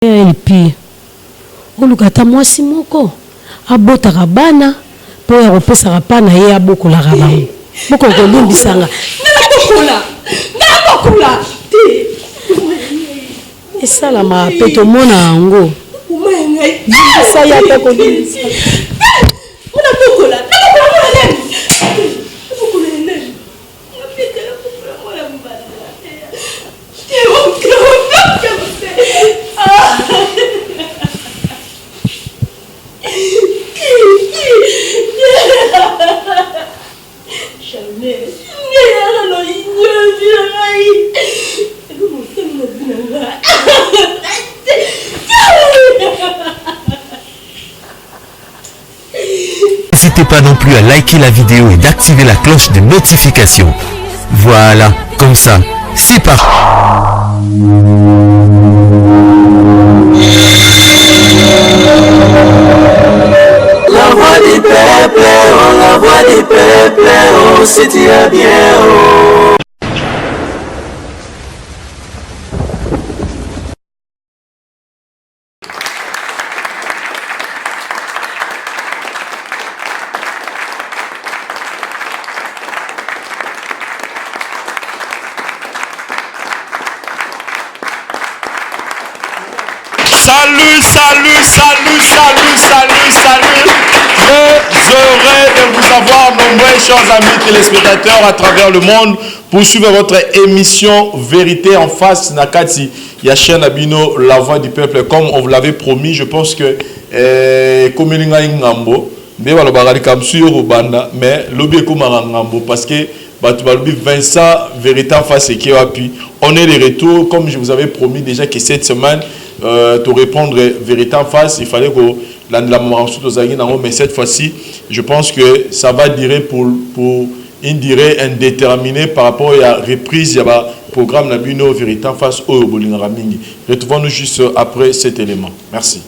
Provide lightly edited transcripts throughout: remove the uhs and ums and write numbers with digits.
LP olukata mwasi moko abotaka bana po ya kopesaka pana ye abokolaka bango moko kolimbisanga nakokula esalama pe tomona yango bisa ya pe kolimbisa N'hésitez pas non plus à liker la vidéo et d'activer la cloche de notification. Voilà, comme ça, c'est parti. La voix du peuple, oh, la voix du peuple, oh, si tu es bien, oh. Salut. Très heureux de vous avoir, nombreux chers amis téléspectateurs à travers le monde, pour suivre votre émission Vérité en face. Nakati, Yachen Abino, la voix du peuple. Comme on vous l'avait promis, je pense que comme il y a Ngambo, mais l'objet comme Ngambo, parce que Vincent Vérité en face et qui a pu. On est de retour, comme je vous avais promis déjà que cette semaine, te répondre Vérité en face, il fallait que mais cette fois-ci, je pense que ça va durer pour une durée indéterminée par rapport à la reprise du programme Nabino Vérité en face au Bolingamingi. Retrouvons-nous juste après cet élément. Merci.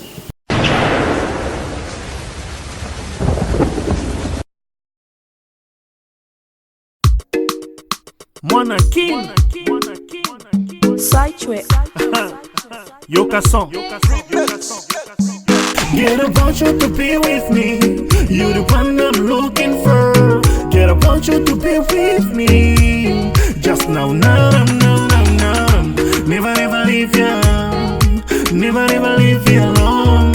Mwana King Sideway Yokason Get I want you to be with me. You're the one I'm looking for. Get I want you to be with me. Just now. Never leave you. Never leave you alone.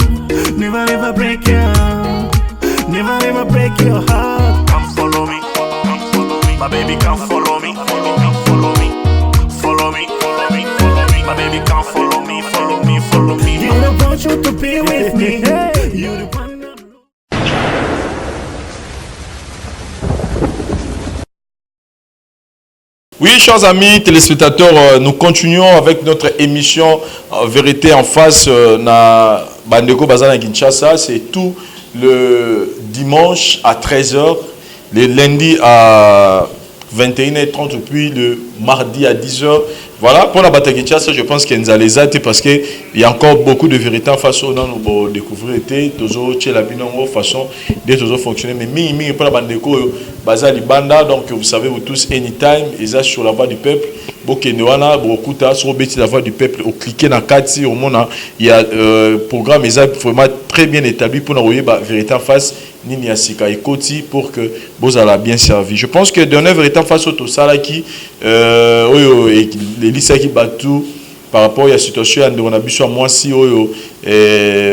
Never break you. Never break your heart. Come follow me. My baby, come follow me. Follow me. My baby, come follow me. Get I want you to be with me. You're the one. Oui, chers amis téléspectateurs, nous continuons avec notre émission Vérité en face na Bandeko Bazana Kinshasa. C'est tout le dimanche à 13h, le lundi à 21h30 puis le mardi à 10h. Voilà, pour la bataille Kinshasa, je pense qu'il y a les actes parce qu'il y a encore beaucoup de vérité en face où nous devons découvrir toujours chez la binongo façon de toujours fonctionner. Mais pour la bandeko Bazali Banda, donc vous savez vous tous anytime, ils sont sur la voie du peuple. Bokenewana, Bokuta, sur la voie du peuple, au cliquer dans Kati, au monde, il y a programme vraiment très bien établi pour nous la vérité en face. Nini Asika et Koti pour que vous allez bien servi. Je pense que donner vérité en face au Salaki, les lycées qui battent tout par rapport à la situation on a besoin moi si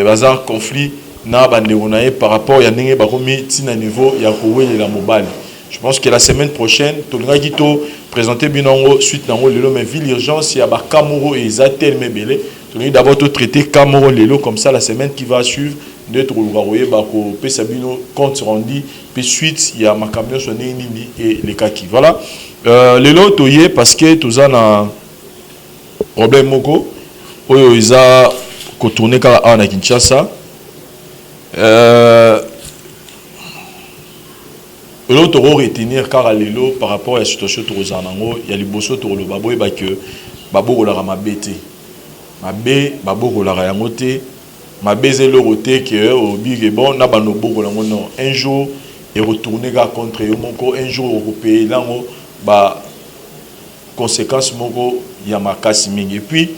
bazar conflit na bande par rapport à n'engé baromi tina niveau ya kowe la mobile. Je pense que la semaine prochaine tout le monde présenter binongo suite nango lelo mais ville urgence ya ba Kamoro et Zatel mebele. Tout le monde d'abord tout traiter Kamoro lelo comme ça la semaine qui va suivre d'être roué bako pesabino compte rendu puis suite il y a ma camion sonné nini et les kaki voilà lelo toyé parce que tout ça na problème moko oyo iza ko tourner ka na Kinshasa lelo to retenir car lelo par rapport à la situation to zanango il y a liboso to lo baboy ba que babo la mabete mabe babo la yangote ma baiser le roté que au big bon na ba no boko non un jour et retourner contre eux un jour européen là ba conséquence moko ya makasi mingi et puis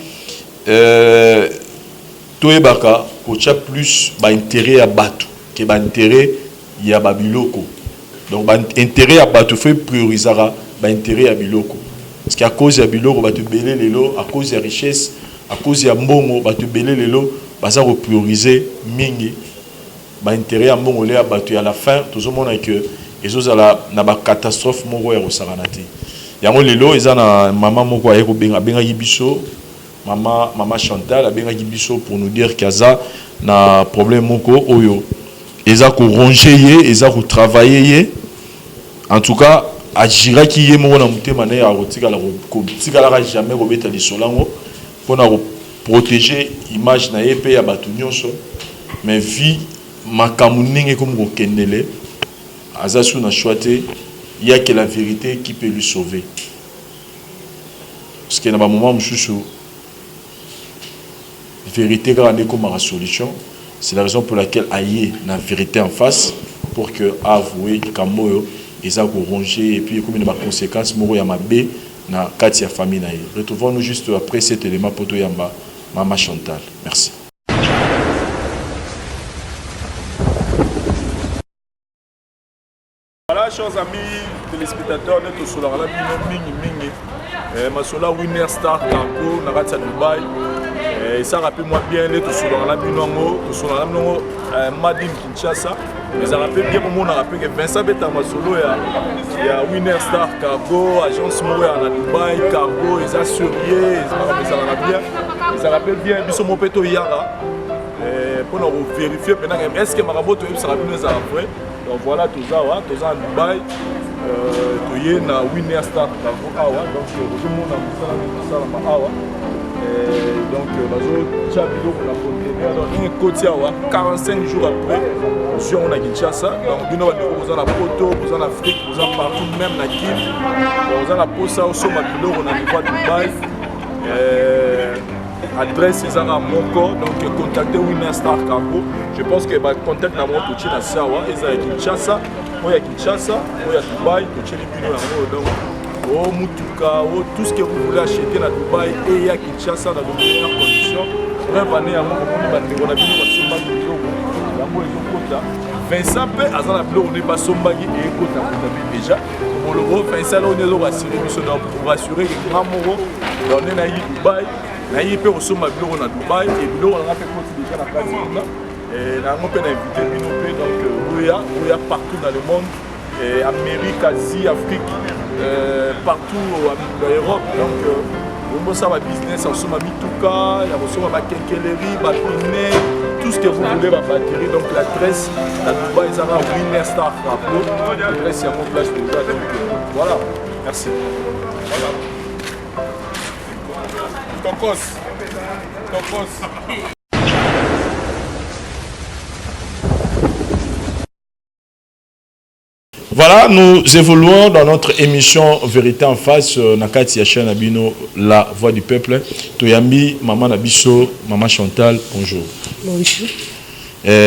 toyebaka kocha plus ba intérêt ya bato que ba intérêt ya ba biloko. Donc ba intérêt ya bato fait prioriser ba intérêt ya biloko. Parce qu'à cause ya biloko ba te belé lelo, à cause ya richesse, à cause ya mbongo ba te belé lelo, ba ça prioriser mingi ba intérêt ya mbongo le ya bato ya la fin, tout mona que ezo na ba catastrophe moko ya rosaranati. Yango lelo eza na maman moko ayeko benga yibiso. Maman Chantal a bien gibiso pour nous dire qu'il y a un problème moko oyo. Ils ont rongé, ils ont travaillé. En tout cas, agira qui est mon amour mané à rotika la rotika jamais remettre les solango pour protéger l'image na épée à batunyoso. Mais vie makamuninge comme rokendele azasu na choité, il y a que la vérité qui peut lui sauver. Parce qu'il y a un moment où vérité comme la solution, c'est la raison pour laquelle aïe la vérité en face pour que avouer kamoyo ils ont rongé et puis comme une conséquence moro ya mabe na katia famille na. Retrouvons-nous juste après cet élément poto yamba Maman Chantal. Merci. Voilà, chers amis téléspectateurs, nous sommes sur la mingi Masola Winner Star Cargo Nagatia Dubaï. Et ça rappelle moi bien les sur la binongo, sur la binongo Madine Kinshasa. Mais ça rappelle bien comment on a rappelé que Vincent Beta Masolo il y a Winner Star Cargo, agence Moya à Dubaï, Cargo, ils assurent, ça rappelle bien Biso Mopeto Yara. Pour nous vérifier maintenant est-ce que Maraboto ça rappelle nous après. Donc voilà tout ça à Dubaï. Tu es na Winner Star Cargo awa donc tout le monde a ça awa. Donc, on a 45 jours après, on a Kinshasa. Donc, nous avons la photo, nous avons l'Afrique, nous avons partout, même la Guinée. Nous avons la poste au sommet de on a Dubaï. Adresse c'est à Moko, donc contactez Winner Star Cargo. Je pense que le contact est à Kinshasa, il y a Kinshasa, il y a Dubaï, donc oh Mutuka, oh tout ce que vous voulez acheter à Dubaï et à Kinshasa dans de meilleures conditions. Bref, année à moi, on a vu Vincent P. Azana Bleu, on n'est pas Sombagi et Kota déjà. Pour le gros, Vincent, on est rassuré pour rassurer que grand Moro, on est à Dubaï, on peut recevoir Bleu à Dubaï et Bleu, on a fait déjà la Casina. Et on peut inviter Binopé, donc où il y a partout dans le monde, Amérique, Asie, Afrique. Partout en Europe, donc on ça va business, on se met Mituka, on va Kenkeleri, tout ce que vous voulez va batterie, donc la tresse, la Dubaï, ça va Winner Star Cargo, la tresse, il y a mon place déjà, donc voilà, merci. Voilà. Tokos. Voilà, nous évoluons dans notre émission Vérité en face. Nakati Yachan Abino, la voix du peuple. Toyambi, maman Nabiso, maman Chantal, bonjour. Bonjour.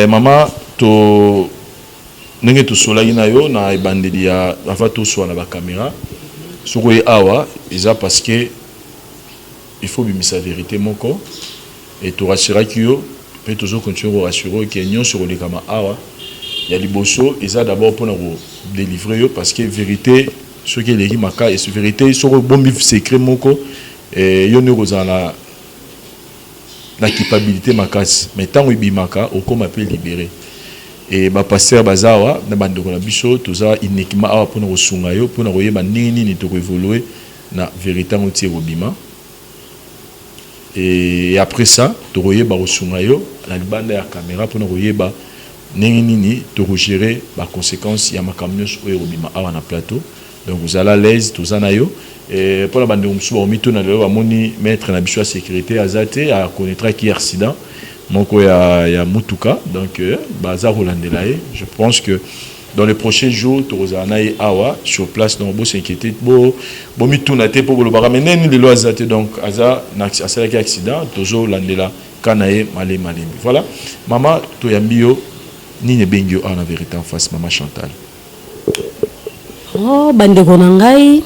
Maman, to nenge to sola inayo na ibandeli ya avato so na ba caméra. Soko ye awa, eza parce que il faut bimisa vérité moko et to rassurer kyo, peut toujours continuer à rassurer que nyon sur le kama awa. Il y a les bosso, ils ont d'abord pour nous délivrer parce que vérité, ce qui est les maka et ce vérité, sur le bon secret moko et il y a la culpabilité makas. Mais tant que bimaka, au comme appelle libéré. Et bah pasteur bazawa, na bando na biso, tout ça uniquement awa pour nous sungayo, pour nous yeba nini ni to évoluer na vérité ngoti robima. Et après ça, to yeba sungayo na banda ya caméra pour nous yeba nini to gérer les conséquences ya makamyo so erobima awa na plateau. Donc vous allez à l'aise tout ça nayo et pour la bande musuba omito na lelo amoni maître na biso sécurité azate a connaîtra qui accident moko ya mutuka donc baza rolandela je pense que dans les prochains jours to rozanaye awa sur place donc bo s'inquiéter bo mituna te pour le baramenen lelo azate donc aza na accident toujours landela kanaye malé voilà maman to yambio Nini Bengio en la vérité en face, maman Chantal. Oh, bandeko na ngai.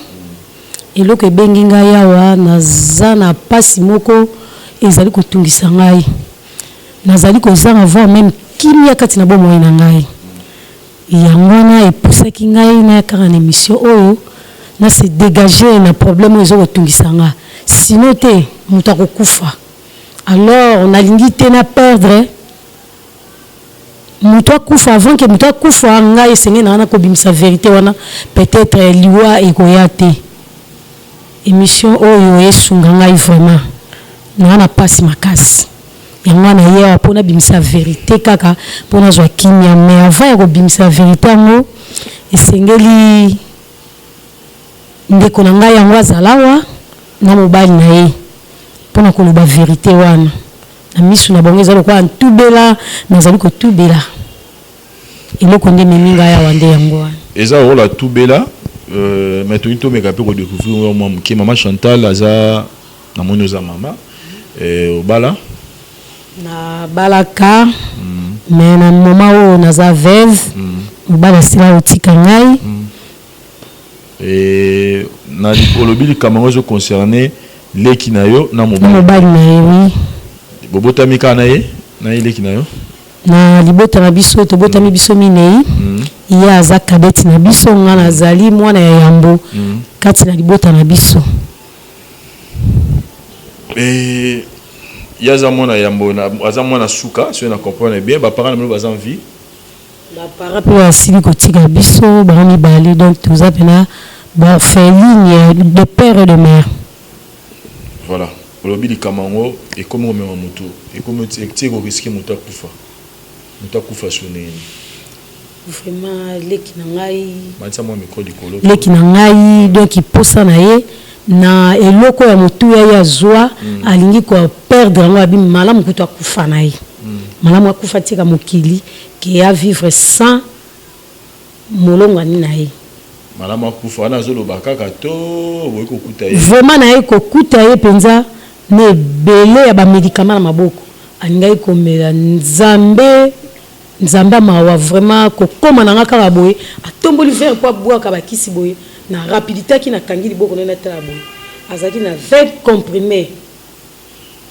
Eloko ebengi ngai awa naza na pasi moko ezali kotungisa ngai. nazali kozanga voir même kimia kati na bomoi na ngai yango wana epusaki ngai na kaka na émission oyo na se dégager na problème oyo ezokotungisa nga sino te moto akokufa alors nalingi te na perdre moto akufa avant que moto akufa ngai esenge na wana kobimisa vérité wana peut-être liwa ekoya te émission oyo esunga ngai vraiment na wana pasi makasi yango wana ye mpona bimisa vérité kaka mpona zwa kimia mais avant ya kobimisa vérité yango esengeli ndeko na ngai yango azalawa na mobali na ye mpona koloba vérité wana na misu na bango ezali lokola ntubela nazali kotubela eloko nde memi ngai awa nde yango wana eza okola tubela mais toyi tomeka mpe kodécouvrir mwa moke mama Chantal aza namoni oza mama obala na balaka mais na moma oyo naza veuve mobali asila otika ngai na olobi likambo yango ezoconcerne leki na yo na mobali na ye wi bobotami kaka na ye leki na yo na libota na biso tobotami biso minei ye aza kadeti na biso nga nazali mwana ya yambo kati na libota na biso ye aza mwana yambo aza mwana suka soki na comprendre bien baparent na bino baza en vie baparent mpe basili kotika biso bango mibale donc toza mpena baorpheline de père et de mère voilà olobi likambo yango ekomi komema motu ekomi tie koriske moto akufa so nini vraiment leki na ngai matisa mwa mikro likolo leki na ngai donc iposa na ye na eloko ya motu ya ye azwa alingi koperdre yango abi malamu kutu akufa na ye malamu akufa tika mokili ke ya vivre sans molongwani na ye malamu akufa wana azoloba kaka to boyi kokuta ye vraiment na ye kokuta ye mpenza na ebele ya bamédikama na maboko alingai komela nzambe mawa vraiment kokoma na nga kaka boye atomboli verre mpo abwaka bakisi boye na rapidité aki nakangi liboko na ye natala boye azalaki na 20 comprimé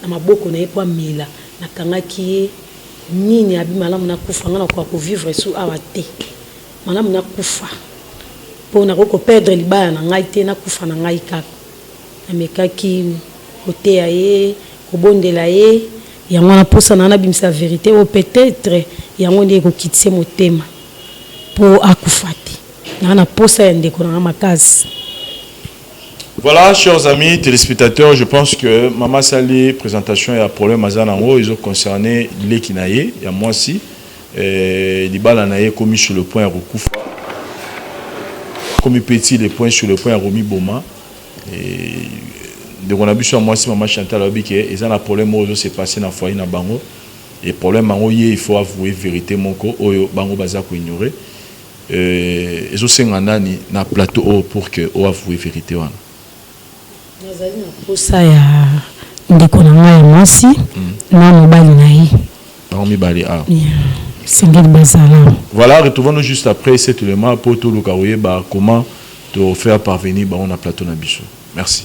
na maboko na ye mpo amela nakangaki ye nini abi malamu nakufa nga nakoka kovivre su awa te malamu nakufa mpo nakoki koperdre libaya na ngai te nakufa na ngai kaka namekaki koteya ye kobondela ye yango wana mposa na nabimisa vérité o peut-être yango nde ekokitise motema mpo akufa te na na posa ya ndeko na makasi. Voilà, chers amis téléspectateurs, je pense que Mama Sali présentation et un problème à Zanango, ils ont concerné les Kinaye, il y a moi aussi, les balles naye commis sur le point Roukoufa, comme petit les points sur le point Romi Boma, et donc on a vu sur moi aussi Mama Chantal Obike, ils ont un problème où s'est passé dans le foyer na Bango, et problème Bango il faut avouer vérité mon co, oyo Bango baza ko ignorer, ils ont cinq nani na plateau pour que o avouer vérité wana. Nazali na posa ya ndeko na ngai mwasi na mobali na ye. Parmi bali a. Sengeli bazala. Voilà, retrouvons-nous juste après cet élément pour tout le carouiller comment te faire parvenir on a plateau na biso. Merci.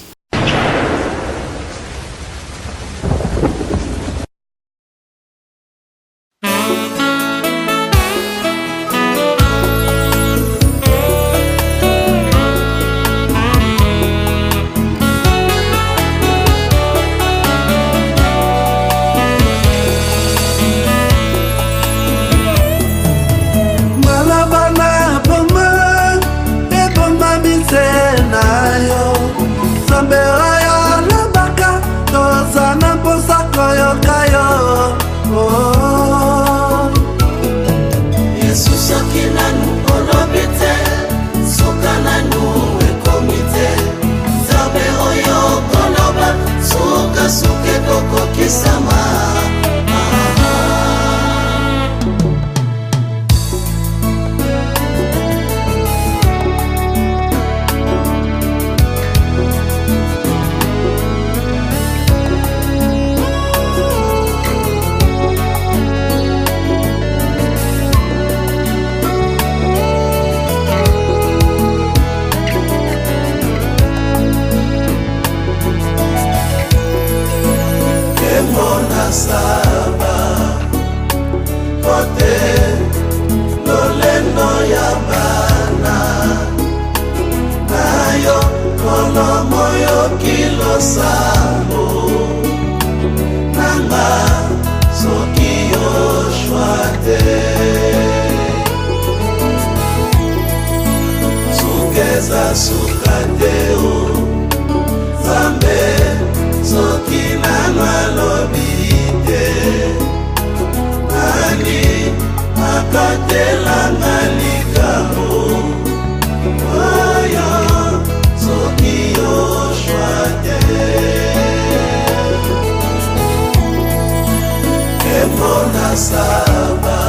pona saba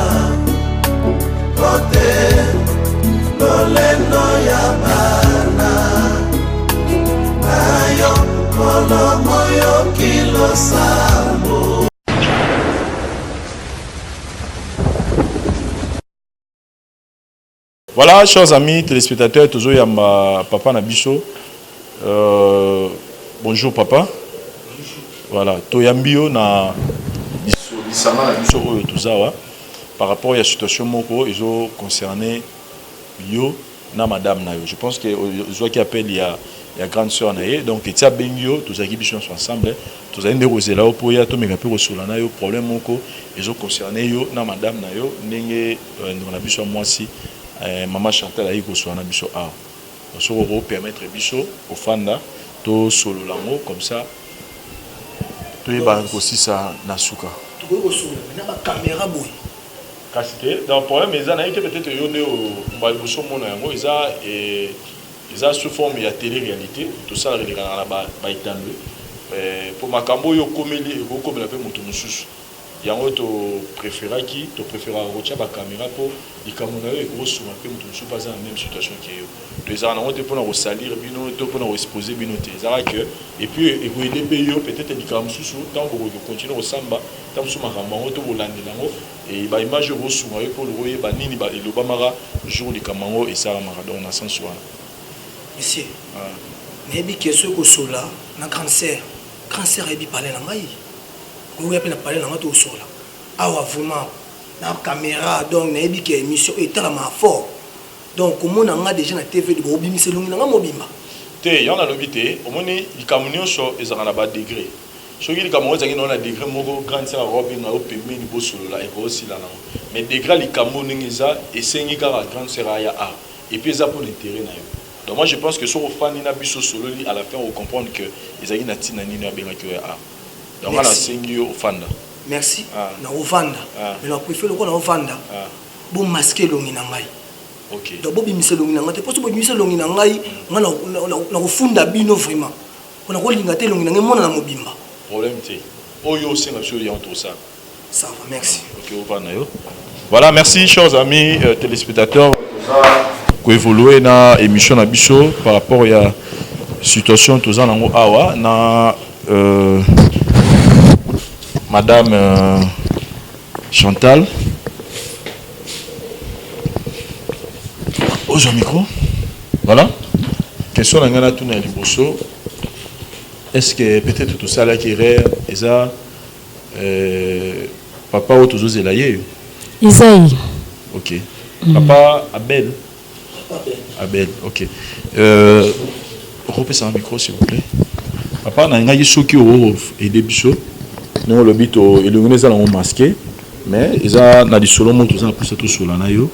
kote loleno ya bana ayo kolomo yo kilo sambo. Voilà, chers amis téléspectateurs, toujours yamba papa Nabiso. Bonjour papa. Voilà, toyambio na bisama Nabiso oyo tuzawa par rapport à la situation moko ils ont concerné yo na madame na yo. Je pense que je qui appelle il y a grande sœur na ye donc etia bengio tozaki biso ensemble tozali ndeko zela o poya to meka pe kosola na yo problème moko ils ont concerné yo na madame na yo ndenge na biso mwasi maman Chantal a eu qu'on soit en biso a on se re permettre biso au fanda to solo lango comme ça to y ba aussi ça nasuka to ko solo na ba caméra boy kasi te dans problème ils en a été peut-être yo ne au ba biso mona yango ils a sous forme ya télé-réalité tout ça le na ba itando pour makambo yo komeli ko komela pe mutu mususu yango to préféra rocha ba caméra pour les caméras et gros souvent que nous sommes pas dans la même situation que eux. Les gens ont été pour nous salir bino to pour nous exposer bino te ça que et puis et pour les pays peut-être les caméras sous tant que continuer au samba tant que makambo to bolande lango et ba image gros souvent pour le royer ba nini ba le bamara jour les caméras et ça la maradona dans sens wana monsieur nebi keso ko sola na cancer et bi parler na ngai oui après na parler na to sola awa vraiment na caméra donc na ebi ke émission etala ma fort donc comment on a déjà na TV de bobi miselongi na mobimba te yona lobité omoni ikamunyo so ezana ba degré soki likamunyo zaki na degré moko grande sera robin na opemé ni bosolo la eko aussi là mais degré likamunyo ngeza esengi ka grande sera ya a et puis ça pour l'intérêt na yo donc moi je pense que sur fan na biso solo li à la fin on comprendre que ezaki na tina nini ya benga que a donc on a sengi au fanda. Merci. Na ovanda. Mais on préfère le quoi na ovanda. Bon masquer longi na ngai. OK. Donc bo bimise longi na ngai te parce que bo bimise longi na ngai nga na kofunda bino vraiment. On a kolinga te longi na ngai mona na mobimba. Problème te. Oyo senga sur ya entre ça. Ça va, merci. OK, ovanda yo. Voilà, merci chers amis téléspectateurs. Ko évoluer na émission na biso par rapport à situation toza nango awa na Madame Chantal. Aux micro. Voilà. Question d'Angana Touna Liboso. Est-ce que peut-être tout ça là qui est ça papa ou toujours Zelaye? Isaïe. OK. Papa Abel. Abel. OK. Reprenez un micro s'il vous plaît. Papa n'a pas eu choqué au et des bichots. Nous le but il est là on masqué mais ils a na di solo mo tout ça pour tout solo na yo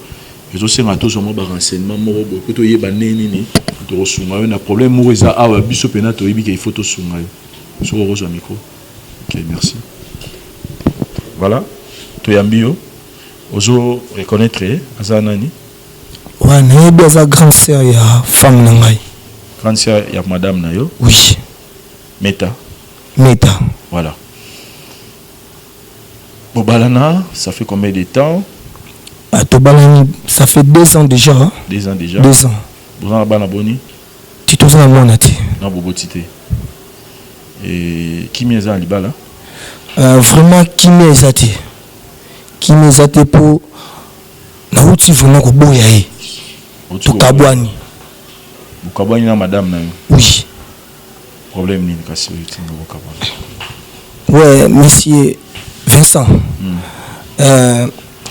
ils ont senga tous mo ba renseignement mo bo peut y ba nini to sunga na problème mo ils a awa biso pena to yibi ke photo sunga yo sur rose au micro. OK, merci. Voilà to yambio ozo reconnaître azanani ouais na yebi za grande sœur ya femme na ngai grande sœur ya madame na yo oui Meta voilà. Bobalana, ça fait combien de temps? Tobalani, ça fait 2 ans déjà. 2 ans déjà. 2 ans. Vous en avez abonné? Tito za mwana ti. Na bobotité. Et qui m'est à Libala? Vraiment qui m'est até. Qui m'est até pour na uti vraiment ko boya e. To kabwani. Bukabwani na madame na. Oui. Problème ni kasi uti na bukabwani. Ouais, monsieur Vincent.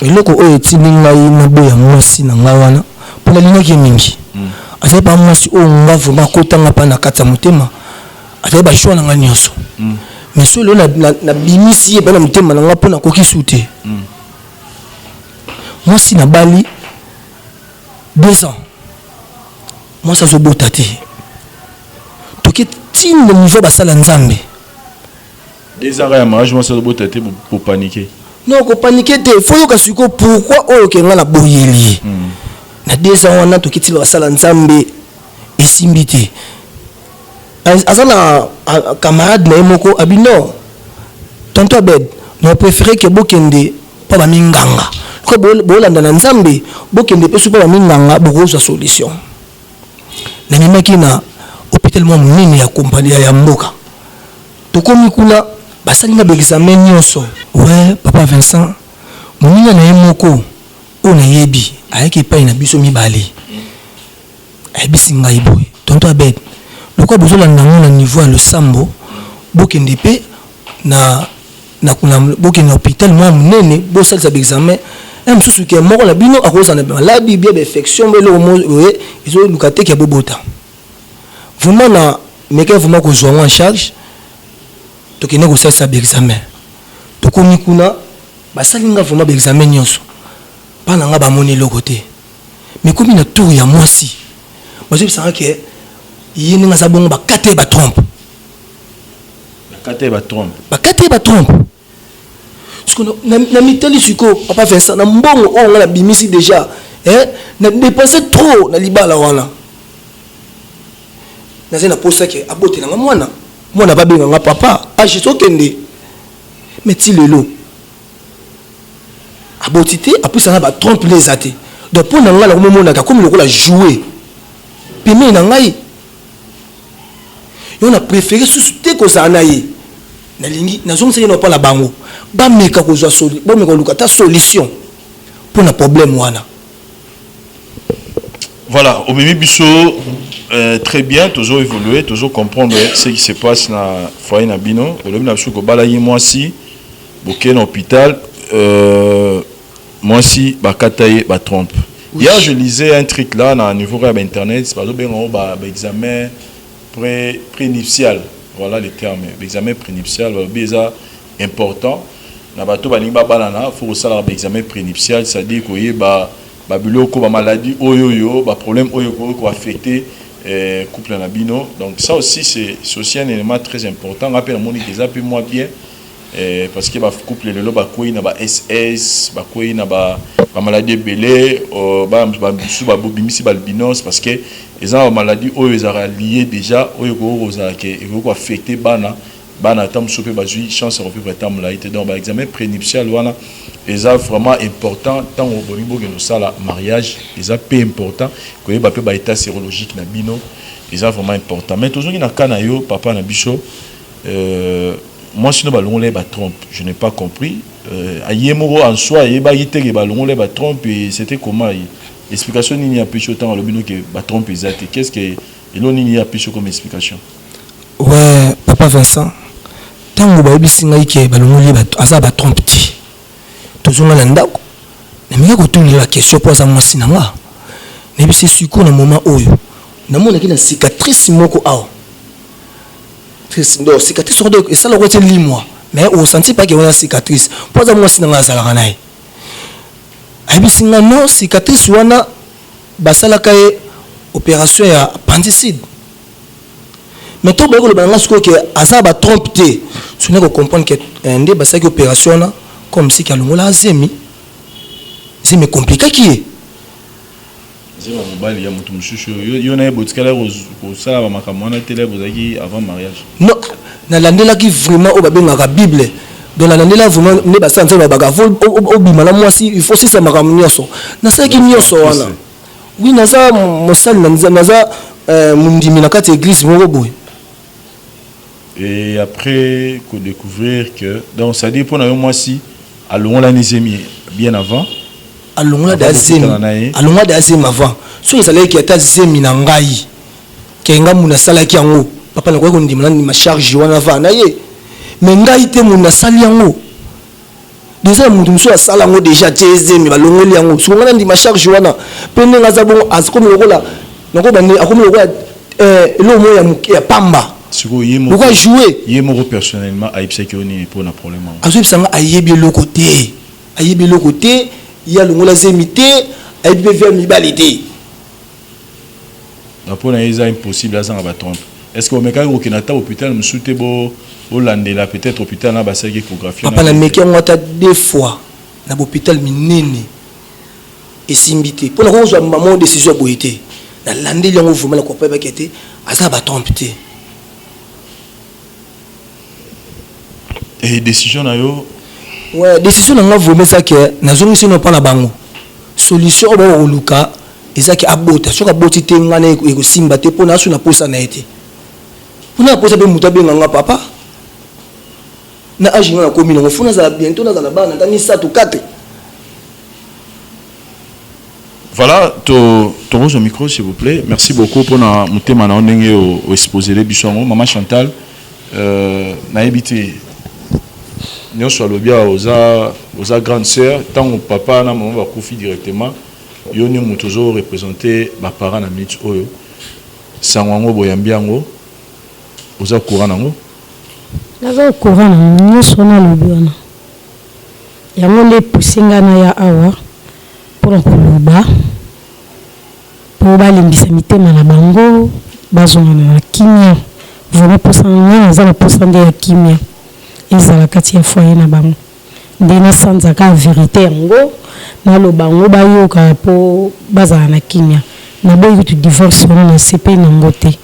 Eloko oyo etindi ngai naboya mwasi na ngai wana mpona linaki mingi azali pa mwasi oyo nga vraimen akotanga mpa na kati ya motema azali bashwa na ngai nyonso mais so lelo nabimisi ye mpe na motema na ngai mpo nakokisi te mwasi nabali 2 ans mwasi azobota te toke ntina niveau basala nzambe 2 ans ya mariage mwasi azobota te pour paniquer. Non, ko paniquer te faut yo kasuko pourquoi oyo ke nga na boyeli na 2 ans wana tokiti basala nzambe esimbi te azana camarade na moko abino tonto Abed na préféré que bokende pa ba minganga ko bolanda na nzambe bokende pe pa ba minganga bokozwa solution na mimaki na hôpital mo munene ya compagnie ya mboka tokomi kuna basalinga ba examen nyonso ouais papa Vincent moninga na yemoko ona yebi ayeke pa na biso mibale ayebisi ngai boye tonto abed lokwa bozolanda ngo na niveau ya losambo bokende pe na kuna bokende na hôpital mo munene bosalisa ba examen mosusu ke moko na bino akozana maladi bien infection belo moye izo lukate ke bobota vraiment na meka vraiment ko jouer en charge to kene ko salisa ba examen to komi kuna basalinga vraiment ba examen nyonso pana nga ba moni lokote mais komi na tour ya mwasi bazo bisanga ke yini nga zabongo ba kate ba trompe bakate ba trompe siko na mitali siko papa Vincent na mbongo o nga na bimisi déjà na dépenser trop na libala wana na zena posa ke abote na mwana ba benga nga papa aje sokende meti lelo abotité après ça ba trompe les até donc pour na nga la momona ka comme lokola jouer peme na ngai yo na préféré susute ko za nayi na lingi na zonga sena pa la bango ba meka ko zo soli ba meka luka ta solution pour na problème wana. Voilà, au Mimi Bisso, très bien, toujours évoluer, toujours comprendre ce qui se passe dans le foyer Nabino. Au Mimi Bisso, moi aussi, beaucoup dans l'hôpital, moi aussi, bakataye, ba trompe. Hier, je lisais un truc là, dans le niveau de Internet, c'est pas un examen prénuptial. Voilà les termes. L'examen prénuptial, c'est important. Dans le faut aussi l'examen prénuptial, c'est-à-dire qu'il y a des maladies, des problèmes qui affectent le couple Nabino. Donc ça aussi, c'est aussi un élément très important. Rappelez moi déjà plus moins bien. Parce que le couple le bakoi na ba SS bakoi na ba maladie belé ba bimisi ba albinos parce que les gens maladie ils ont lié déjà ko affecter bana tam sope ba jui chance de revivre tam la été donc ba examen prénuptial wana les vraiment important tant au bonibo que nous ça la mariage les peu important que ba ba état sérologique na bino les vraiment important mais toujours na kana yo papa na biso moi, si nous allons les trompe, je n'ai pas compris. Ayemoro en soi, il y a des ballons les trompe et c'était comment l'explication n'y a plus autant à l'obino que trompe exact. Qu'est-ce que il n'y a plus comme explication? Ouais, papa Vincent. Tant que vous avez signé que ballon les azaba trompe ti. Toujours là ndako. Mais il y a que tourner la question pour ça moi sinanga. Mais c'est suko na moment oyo. Na mona ki na cicatrice moko ao. Donc cicatrice et ça le retient moi mais on sentit pas qu'il y a une cicatrice pour ça moi si dans la salle ranaï abisinga non cicatrice wana basala kaye opération ya appendicite mais tout le banga ce que asa ba tromper tu ne comprendre que ndé basaki opération na comme si kalongola zemi compliqué qui est avant mariage. Non, na landela qui vraiment au babengaka Bible. Dans la landela vraiment ne ba sanza ba baga au bimala moi si il faut si ça maka nyoso. Na ça qui nyoso wana. Oui na za mosali na za mundimi na kati église mo boy. Et après qu'on découvrir que donc ça dit pour moi si allons la nizemi bien avant. Alonga da zemi avant so ezalaki ki ata zemi na ngai kenga muna salaki yango papa na ko ndimana ni ma charge wana va na ye mais ngai te muna sali yango déjà mutu muso asala yango déjà te zemi balongoli yango so ngana ndi ma charge wana pende ngaza bon askomi lokola nako bande akomi lokola lo mo ya pamba siko yemo pourquoi jouer yemo personnellement aipseki oni pour na problème azo bisanga ayebi le côté il y a le zémité et puis vers mibalité. La pour les impossible à s'en trompe. Est-ce que au méca au Kenata hôpital me soute beau au landela peut-être hôpital na basa échographie. Papa na méca on a deux fois na hôpital minene et simbité. Pour la rose maman décision boité. Na landela on vraiment la copain ba kété asa ba trompé. Et décision na yo Ouais, décision nanga vraiment ça que nazongi sino pas na bango. Solution au luka ezaki abota soka boti te ngana eko simba te pona asu na posa na été. Pona posa be muta be nganga papa. Na aji na komi na funa za bientôt na za bana tani 7 ou 4. Voilà, tu au micro s'il vous plaît. Merci beaucoup pour na mutema na ndenge au exposer les bichons. Maman Chantal na habité nous soit le bien aux grande sœur tant que papa na maman va confier directement yo ni mutozo représenter ba parents na minute oyo sangwango boyambiango aux courant nango nazo courant nous sona le bien yango le pusinga na ya awa pour koloba pour balimbisa mitema na bango bazonga na kimia vraiment pour ça na pourcent ya kimia ezala kati ya foyer na bango ndena sanzaka vérité yango na lo bango bayoka po bazala na kimia na boyi tu divorce na CP na ngote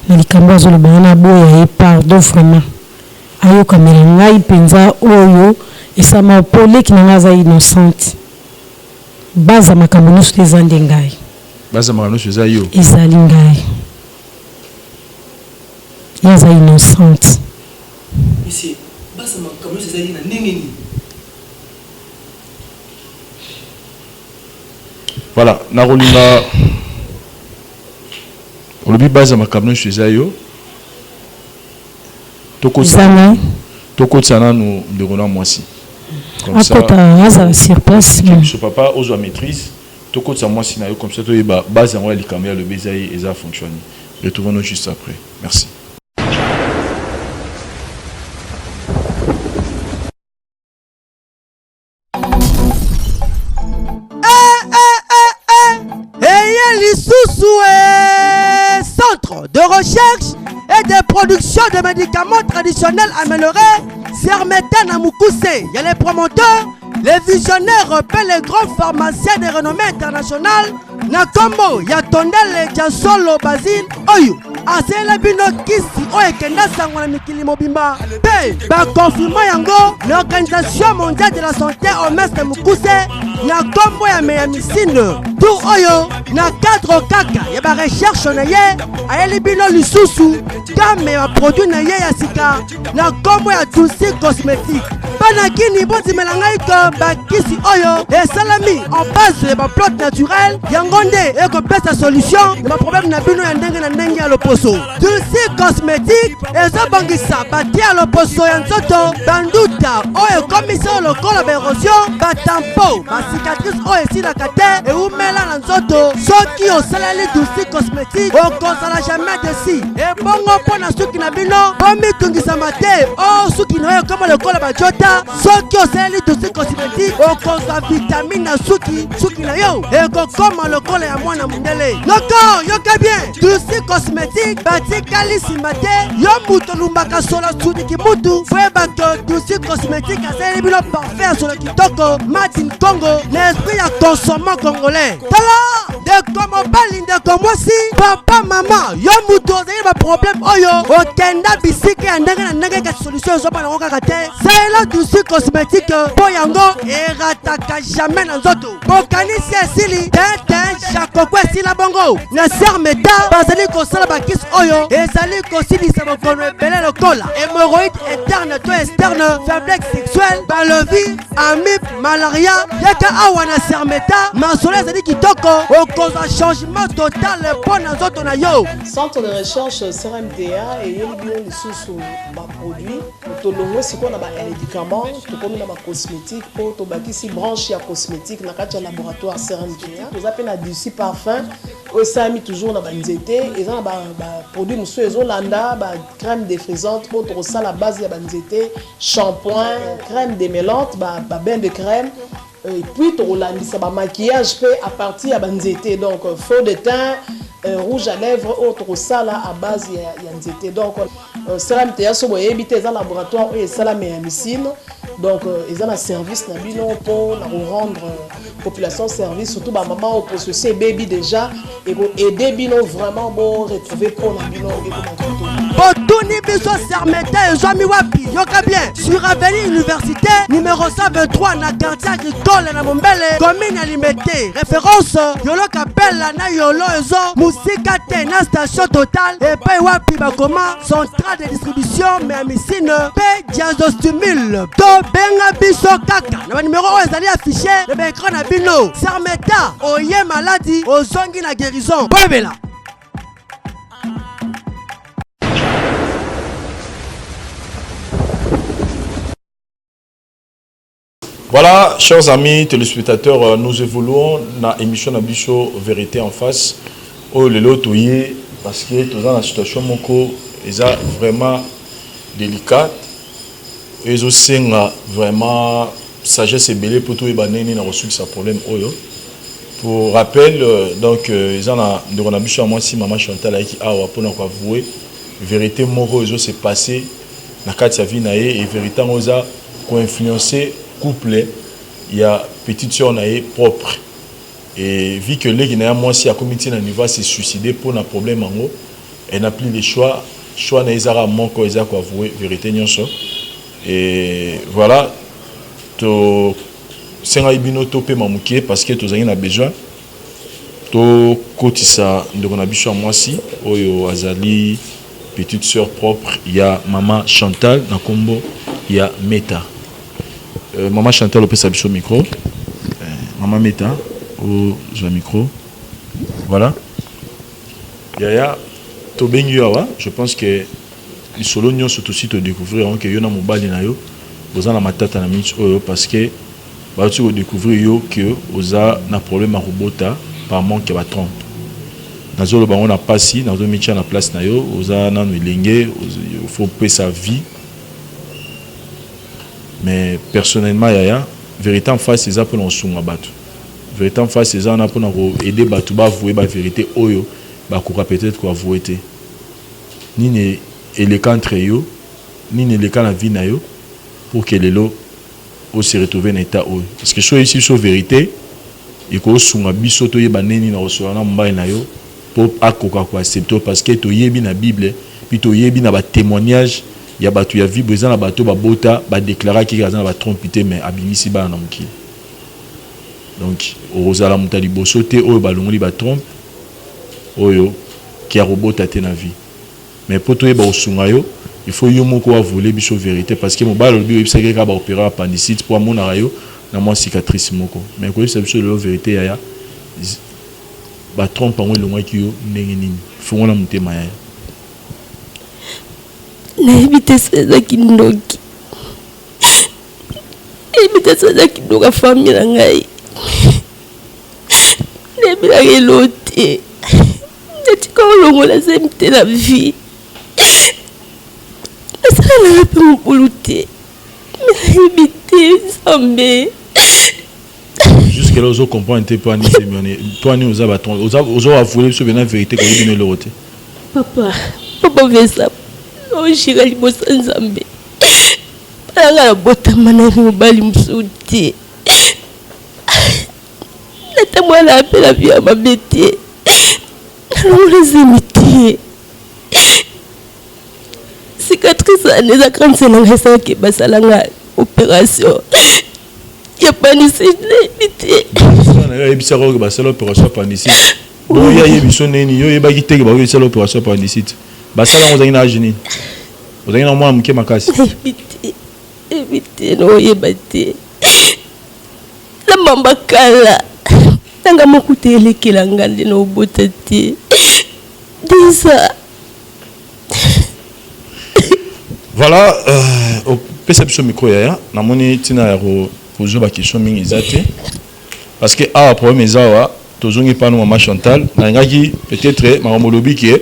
na likambo azo lo bango na boya et pardon vraiment ayoka melangai penza oyo esama pole kinanga innocente baza makambo no suteza ndengai baza makambo suteza yo ezali ngai yaza innocente. Ici, basama comme c'est ça na ningini. Voilà, na rolinga olobi basama comme c'est ça yo. Toko tsana nous de moisi. Comme ça. Akota sur place. Ce papa ozo maîtrise. Toko tsana moisi na yo comme ça to yeba base en li kamera le bezaï et ça fonctionne. Retrouvons-nous juste après. Merci. Centre de recherche et de production de médicaments traditionnels améliorés, Sermeta Namoukoussé. Il y a les promoteurs, les visionnaires, les grands pharmaciens de renommée internationale. Nakombo, il y a Tondel, Jansolo, Basile, Oyo. Asela bino kisi oye kenda sangwana mikili mobimba. Ba confirmant yango l'Organisation mondiale de la santé OMS de Mukuse na kombo ya meyamisine. Tout oyo na cadre kaka ya ba recherche na ye ayeli bino lisusu kame ya produit na ye ya sika na kombo ya Tulsi cosmétique. Panakini boti melangai ko ba kisi oyo esalami en base ba plante naturelle yangonde e ko pesa solution na problème na bino ya ndenge na ndenge ya loposo. Tulsi cosmétique ezobongisa bati ya loposo ya nzoto banduta oyo komisa lokola ba érosion ba tampo ba cicatrice oyo esilaka te eumela na nzoto soki osaleli Tulsi cosmétique okozala jamais desi ebongo mpo na suki na bino bomitungisama te o suki na oyo koma lokola bajota soki osaleli Tulsi cosmétique okozwa vitamine na suki na yo ekokoma lokola ya mwana mundele loko yoka bien Tulsi cosmétique batikali nsima te yo mutu olumbaka solo suniki mutu foyebaka Tulsi cosmétique asaleli bino parfait ya solo kitoko Martin Congo na esprit ya consommant congolais tala ndeko mobali ndeko mwasi papa mama yo mutu ozali baproblème oyo okenda bisika ya ndenge na ndenge kati solution ezopana yango kaka te salela Tulsi cosmétique mpo yango erataka jamais na nzoto bokanisi esili tete jakoko esila bongo na Sermeta bazali kosala bakisi oyo ezali kosilisa bokono ebele lokola hémorroïde interne to externe faiblesse sexuelle balovi amibe malaria yaka awa na Sermeta masolo ezali kitoko okozwa changement total mpo na nzoto na yo. Centre de recherche CRMTA et yeli lisusu ba produit tolongo siko na ba médicament tokomi na ba cosmétique po tobakisi branche ya cosmétique na kati ya laboratoire CRMTA tozape na Dulci parfum osami toujours na ba nzete eza na ba produit musu ezolanda ba crème défrisante po tosa la base ya ba nzete shampoing crème démêlante ba bain de crème et puis tolandisa ba maquillage pe à partir ya ba nzete donc faux de teint rouge à lèvres autre sala à base ya nzete donc CRMTA so boyebi te eza laboratoire oyo esala médecine donc ils ont un service na bino pour rendre population service surtout ba maman pour ce baby déjà et aider bino vraiment bon retrouver pour na bino et Botuni biso Sermeta et Jomi Wapi. Yoka bien. Sur Avenue Université, numéro 123 na quartier agricole na Mombele, commune à Limité. Référence Yolo Kapela na Yolo Ezo, Musika te na station Total et Pay Wapi Bakoma, centrale de distribution mais à Missine, Pay Diazostumil. To Benga biso kaka. Na numéro ezali affiché, le écran na bino. Sermeta, oye maladie, ozongi na guérison. Bebela. Voilà, chers amis téléspectateurs, nous évoluons dans l'émission Nabicho Vérité en face. Oh, le lot parce que tout dans la situation moko est vraiment délicate. Et aussi vraiment sagesse et belé pour tout et banani n'a reçu sa problème oyo. Pour rappel, donc ils en a de Nabicho moi si maman Chantal qui a pour nous avouer vérité moko ils s'est passé na katia vie naé et vérité oza ko influencer couple, il y a petite soeur naé propre et vu que les Guinéens moi si à comité na niveau s'est suicidé pour un problème en haut elle n'a plus le choix na ezara manko eza ko avouer vérité nyonso et voilà to senga ibino topé mamuké parce que tous a besoin to kotisa ndeko na biso moi si oyo azali petite soeur propre il y a maman Chantal na kombo il y a Meta. Maman Chantal, on peut s'appuyer au micro. Maman Meta, au micro. Voilà. Yaya, je pense que les solonions sont aussi te découvrir que yo na mobali na yo, oza na matata na minute oyo parce que ba tu découvrir yo que oza na problème à robota par manque ba trompe. Nazolo ba on a passé dans un métier na place na yo, oza na milenge, il faut payer sa vie. Mais personnellement, Yaya, vérité en face, c'est ça pour nous soumettre battu. Vérité en face, c'est ça pour nous aider battu, bah avouer la vérité, oyo, bah qu'on peut-être quoi avouer. Ni ne les cas entre eux, ni ne les cas la vie na yo, pour que les lots se retrouvent dans état oyo. Parce que soit ici sur vérité, et qu'on soumet bisoto yé baneni na recevoir na mbaye na yo, pour akoka quoi accepter parce que to yé bi na Bible, puis to yé bi na ba témoignage. Il y a battu, il y a vu, besoin de bateau, bota, déclarer qu'il y a un trompité, mais abimisi ba namki. Donc, au Rosala Moutali Bosote, au Balongoli ba trompe, oyo, qui a robot à na vie. Mais pour toi, au Sungayo, il faut y avoir voulu biso vérité, parce que mon bal, il y a un opéra appendicite pour mon arayo, dans mon cicatrice moko. Mais quand il y a la vérité, il y a ba trompe en haut, le moins qui yo, n'engeni, faut la monter maya. Naibite seza kindoki. Naibite seza kindoka famille na ngai. Nebila kelote. Natika olongola semte na vie. Nasala na pe mpulute. Naibite sambe. Jusque là, vous comprenez un peu ni sémioné. Toi ni aux abatons, aux avoué sur la vérité qu'on dit le roté. Papa fait ça. Oshika libosa nzambe balanga na botama na mobali musuti nata mwana apela via mabete nalongola zemite cicatrice aneza kanse nanga esalaki basalanga opération ya panicide bite yebisaka oyo basala opération ya panicide oyo yebiso neni yo yebaki teke baoyesala opération ya panicide basala ozangi na age nini ozangi na mwana moke makasi ebite noyeba te na mamba kala nanga moko te elekela nga nde na obota te deza voilà opesa biso micro yaya namoni ntina ya kozwa baquestion mingi eza te parce que awa problème eza awa tozongi mpano mama Chantal nalingaki peut-être makambo olobi ke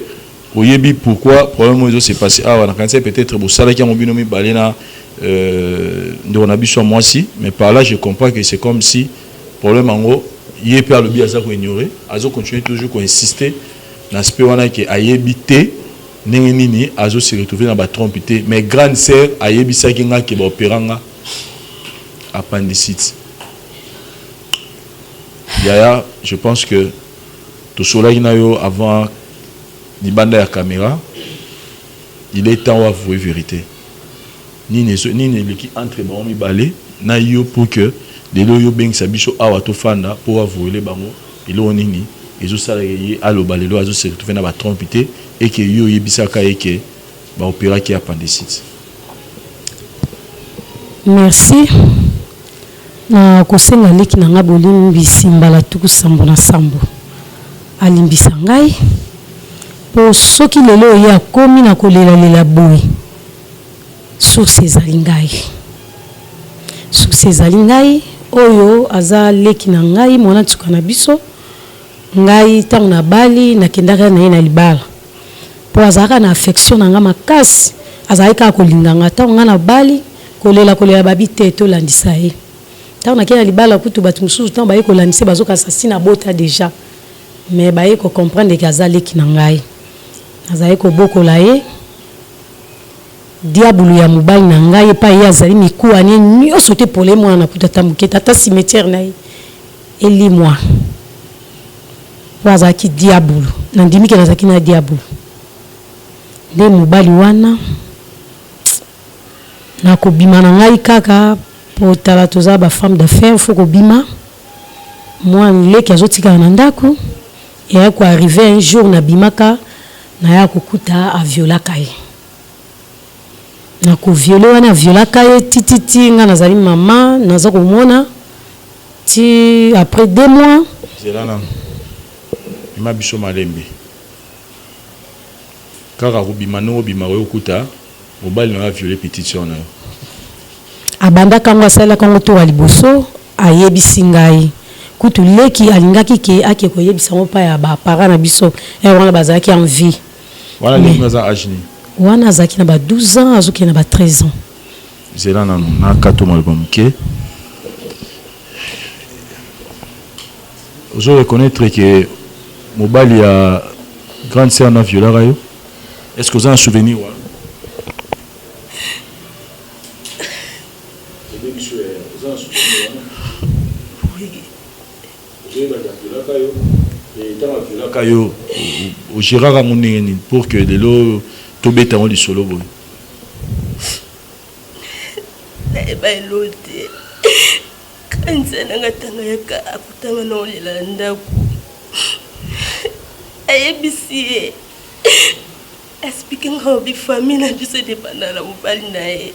oyebi pourquoi problème oyo s'est passé awa nakanisi peut-être bosalaki yango bino mibale na ndeko na biso mwasi mais par là je comprends que c'est comme si problème yango ye mpe alobi aza koignorer azo continuer toujours koinsister na aspect wana ke ayebi te ndenge nini azo se retrouver na batrompe te mais grande sœur ayebisaki nga ke baopéra nga appendicite. Yaya, je pense que tout cela avant Nibanda ya caméra il est temps d'avouer vérité. Ni qui entre bon mi balé na yo pour que de lo yo beng sabiso awa to fanda pour avouer les bango il o nini ezo sala ye alo balelo azo se retrouver na ba trompité et que yo yebisaka et que ba opéra qui appendicite. Merci. Na kosenga leki na ngabolini bisimbala tuku sambo na sambo. Alimbisa ngai po soki lelo ya komi na kolela lela boy. Source ezali ngai. Source ezali ngai oyo aza leki na ngai mwana tuka na biso. Ngai tango na bali na kendaka na ye na libala. Po azaka na affection na nga makasi. Azali ka kolinganga tango nga na bali kolela babi te to landisa ye. Tango na kena libala kutu batu mususu tango baye kolandisa bazoka assassina bota déjà. Mais baye ko comprendre que azali leki na ngai. Azali ko bokola ye. Diabulu ya mobali na ngai pa ye azali mikuwa ni nyonso te pole mwana na puta tambuke tata cimetière na ye. Eli moi. Wazaki diabulu. Nandimi ke nazaki na diabulu. Nde mobali wana na kobima na ngai kaka po tala toza ba femme d'affaires faut kobima. Moi leki azotika na ndako. Et ko arriver un jour na bimaka na ya kokuta a violaka ye. Na ko violer wana violaka ye tititi nga nazali mama naza komona ti après 2 mois zelana ima biso malembe kaka kobima no bima ko kuta mobali na violer petite sœur na abanda kango asala kango to aliboso ayebisi ngai kutu leki alingaki ke ake koyebisa ngo pa ya ba parents na biso wana bazaki en vie wana leki naza ajni wana azaki na ba 12 ans azuki na ba 13 ans zelana na kato malbomke je reconnaître que mobali ya grande sœur na viola yo. Est-ce que vous avez un souvenir ouais? Kayo au Gérard Amouneni pour que de l'eau tombe dans le solo boy. Ba lote kanza nanga tanga yaka akutanga no lelanda ku ayebisi speaking of the family na biso de bandala mobali na ye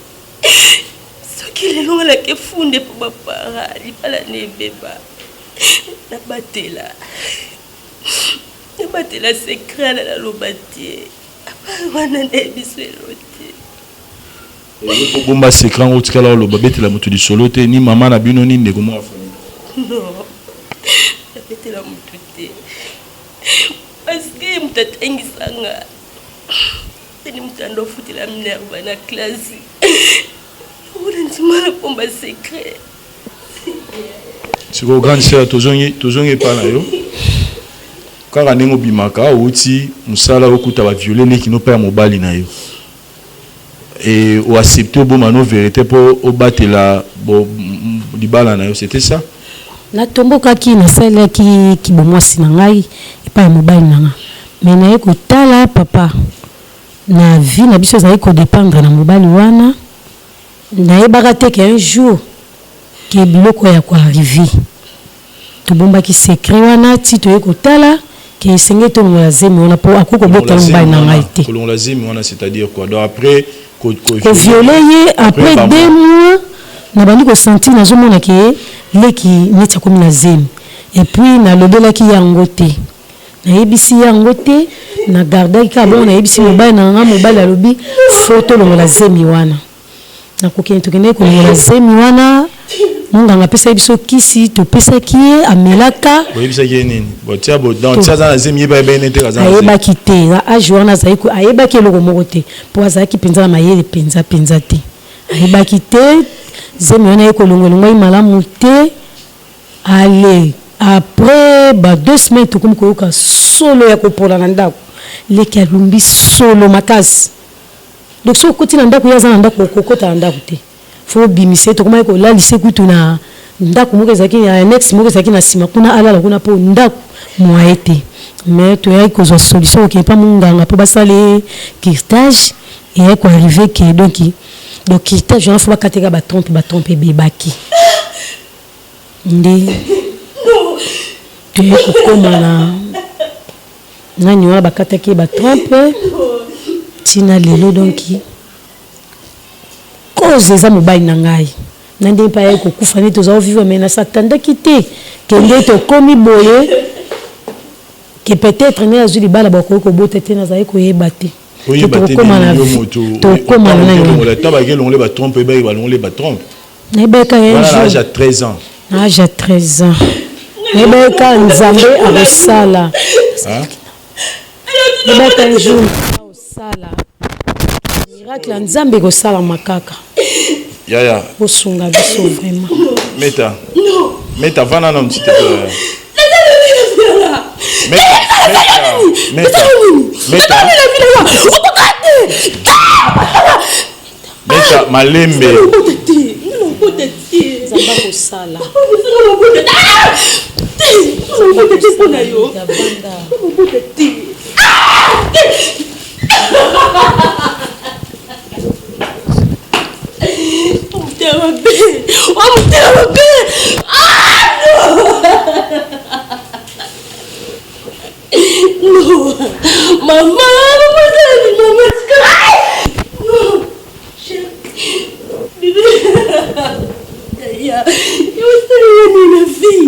soki lelo la ke funde po bapara lipala ne beba na batela secret la lobati wana ne biso lote et bomba secret au tikala lo babetela mutu di solo te ni mama na bino ni ndeko mo afani non babetela mutu te parce que mtatengisa ni mtando futila mnerva na classe ule ntimala pomba secret siko grande sœur tozongi pa na yo kaka nengo bimaka uti musala okuta ba violer neki no pa mobali na yo et ou accepter bon mano vérité pour obatela bo libala na yo c'était ça na tomboka ki na sala ki bomwasi na ngai epa mobali na nga mais na ko tala papa na vie na biso zali ko dépendre na mobali wana na yebaka te que un jour ke biloko ya ko arriver to bomba ki secret wana ti to ko tala ke senge to ngazemi wana po akoko bota mobali na ngai te ko lazimi wana c'est-à-dire quoi donc après ko violer après 2 mois na bandi ko sentir na zomona ke leki neti komi na zemi et puis na lobela ki yango te na yebisi yango te na garda ka bon na yebisi mobali na nga mobali alobi photo longola zemi wana na kokende tokende ko longola zemi wana munganga pesa biso kisi to pesa ki amelaka yebisa ki nini botia bo dans ça na zemi ba bene te kaza ayeba kite na ajwana za iko ayeba ki loko moko te po za ki penza na mayele penza te ayeba kite zemi wana iko longola malamu te ale après 2 semaines to comme koyoka solo ya kopola na ndako leki alumbi solo makasi donc so koti na ndako yaza na ndako kokota na ndako te faut bimise to comme ko la lycée kutu na ndako moko ezaki ya next moko ezaki na sima kuna alala kuna po ndako moite mais to ya ko zo solution ke pa munganga po basale kirtage et quoi arrivé que donc il t'a genre faut pas kateka ba trompe bebaki ndi tu comme na nyora ba kateki ba trompe tina lelo donc cause za mobile na ngai nande pa ye ko kufa ni toza vivre mais na satanda kité que ndeto komi boye que peut-être ne azuli bala ba ko bota te na za ko yebate oui baté to comment na taba ke longole ba trompe ba longole ba trompe na beka ye voilà à 13 ans âge à 13 ans na beka nzambe abosala na beka un jour osala miracle nzambe ko sala makaka Yaya osunga biso vraiment meta vana na mtite meta malembe nzamba kosala No, mamá, no, ya, yo estoy en la vie,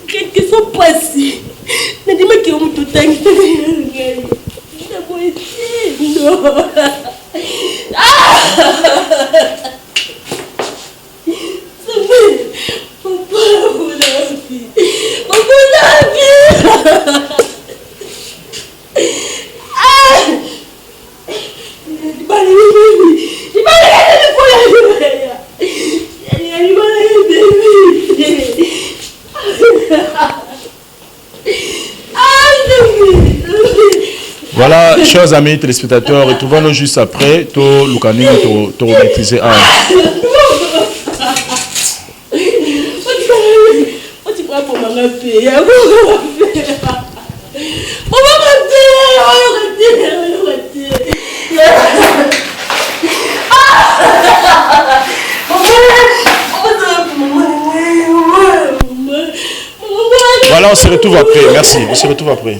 qu'est-ce qui s'est passé? Ne dis-moi qu'il y a un tout temps non. Voilà, chers amis téléspectateurs, retrouvons-nous juste après. To Lukani, to maîtriser. Voilà, on se retrouve après. Merci, on se retrouve après.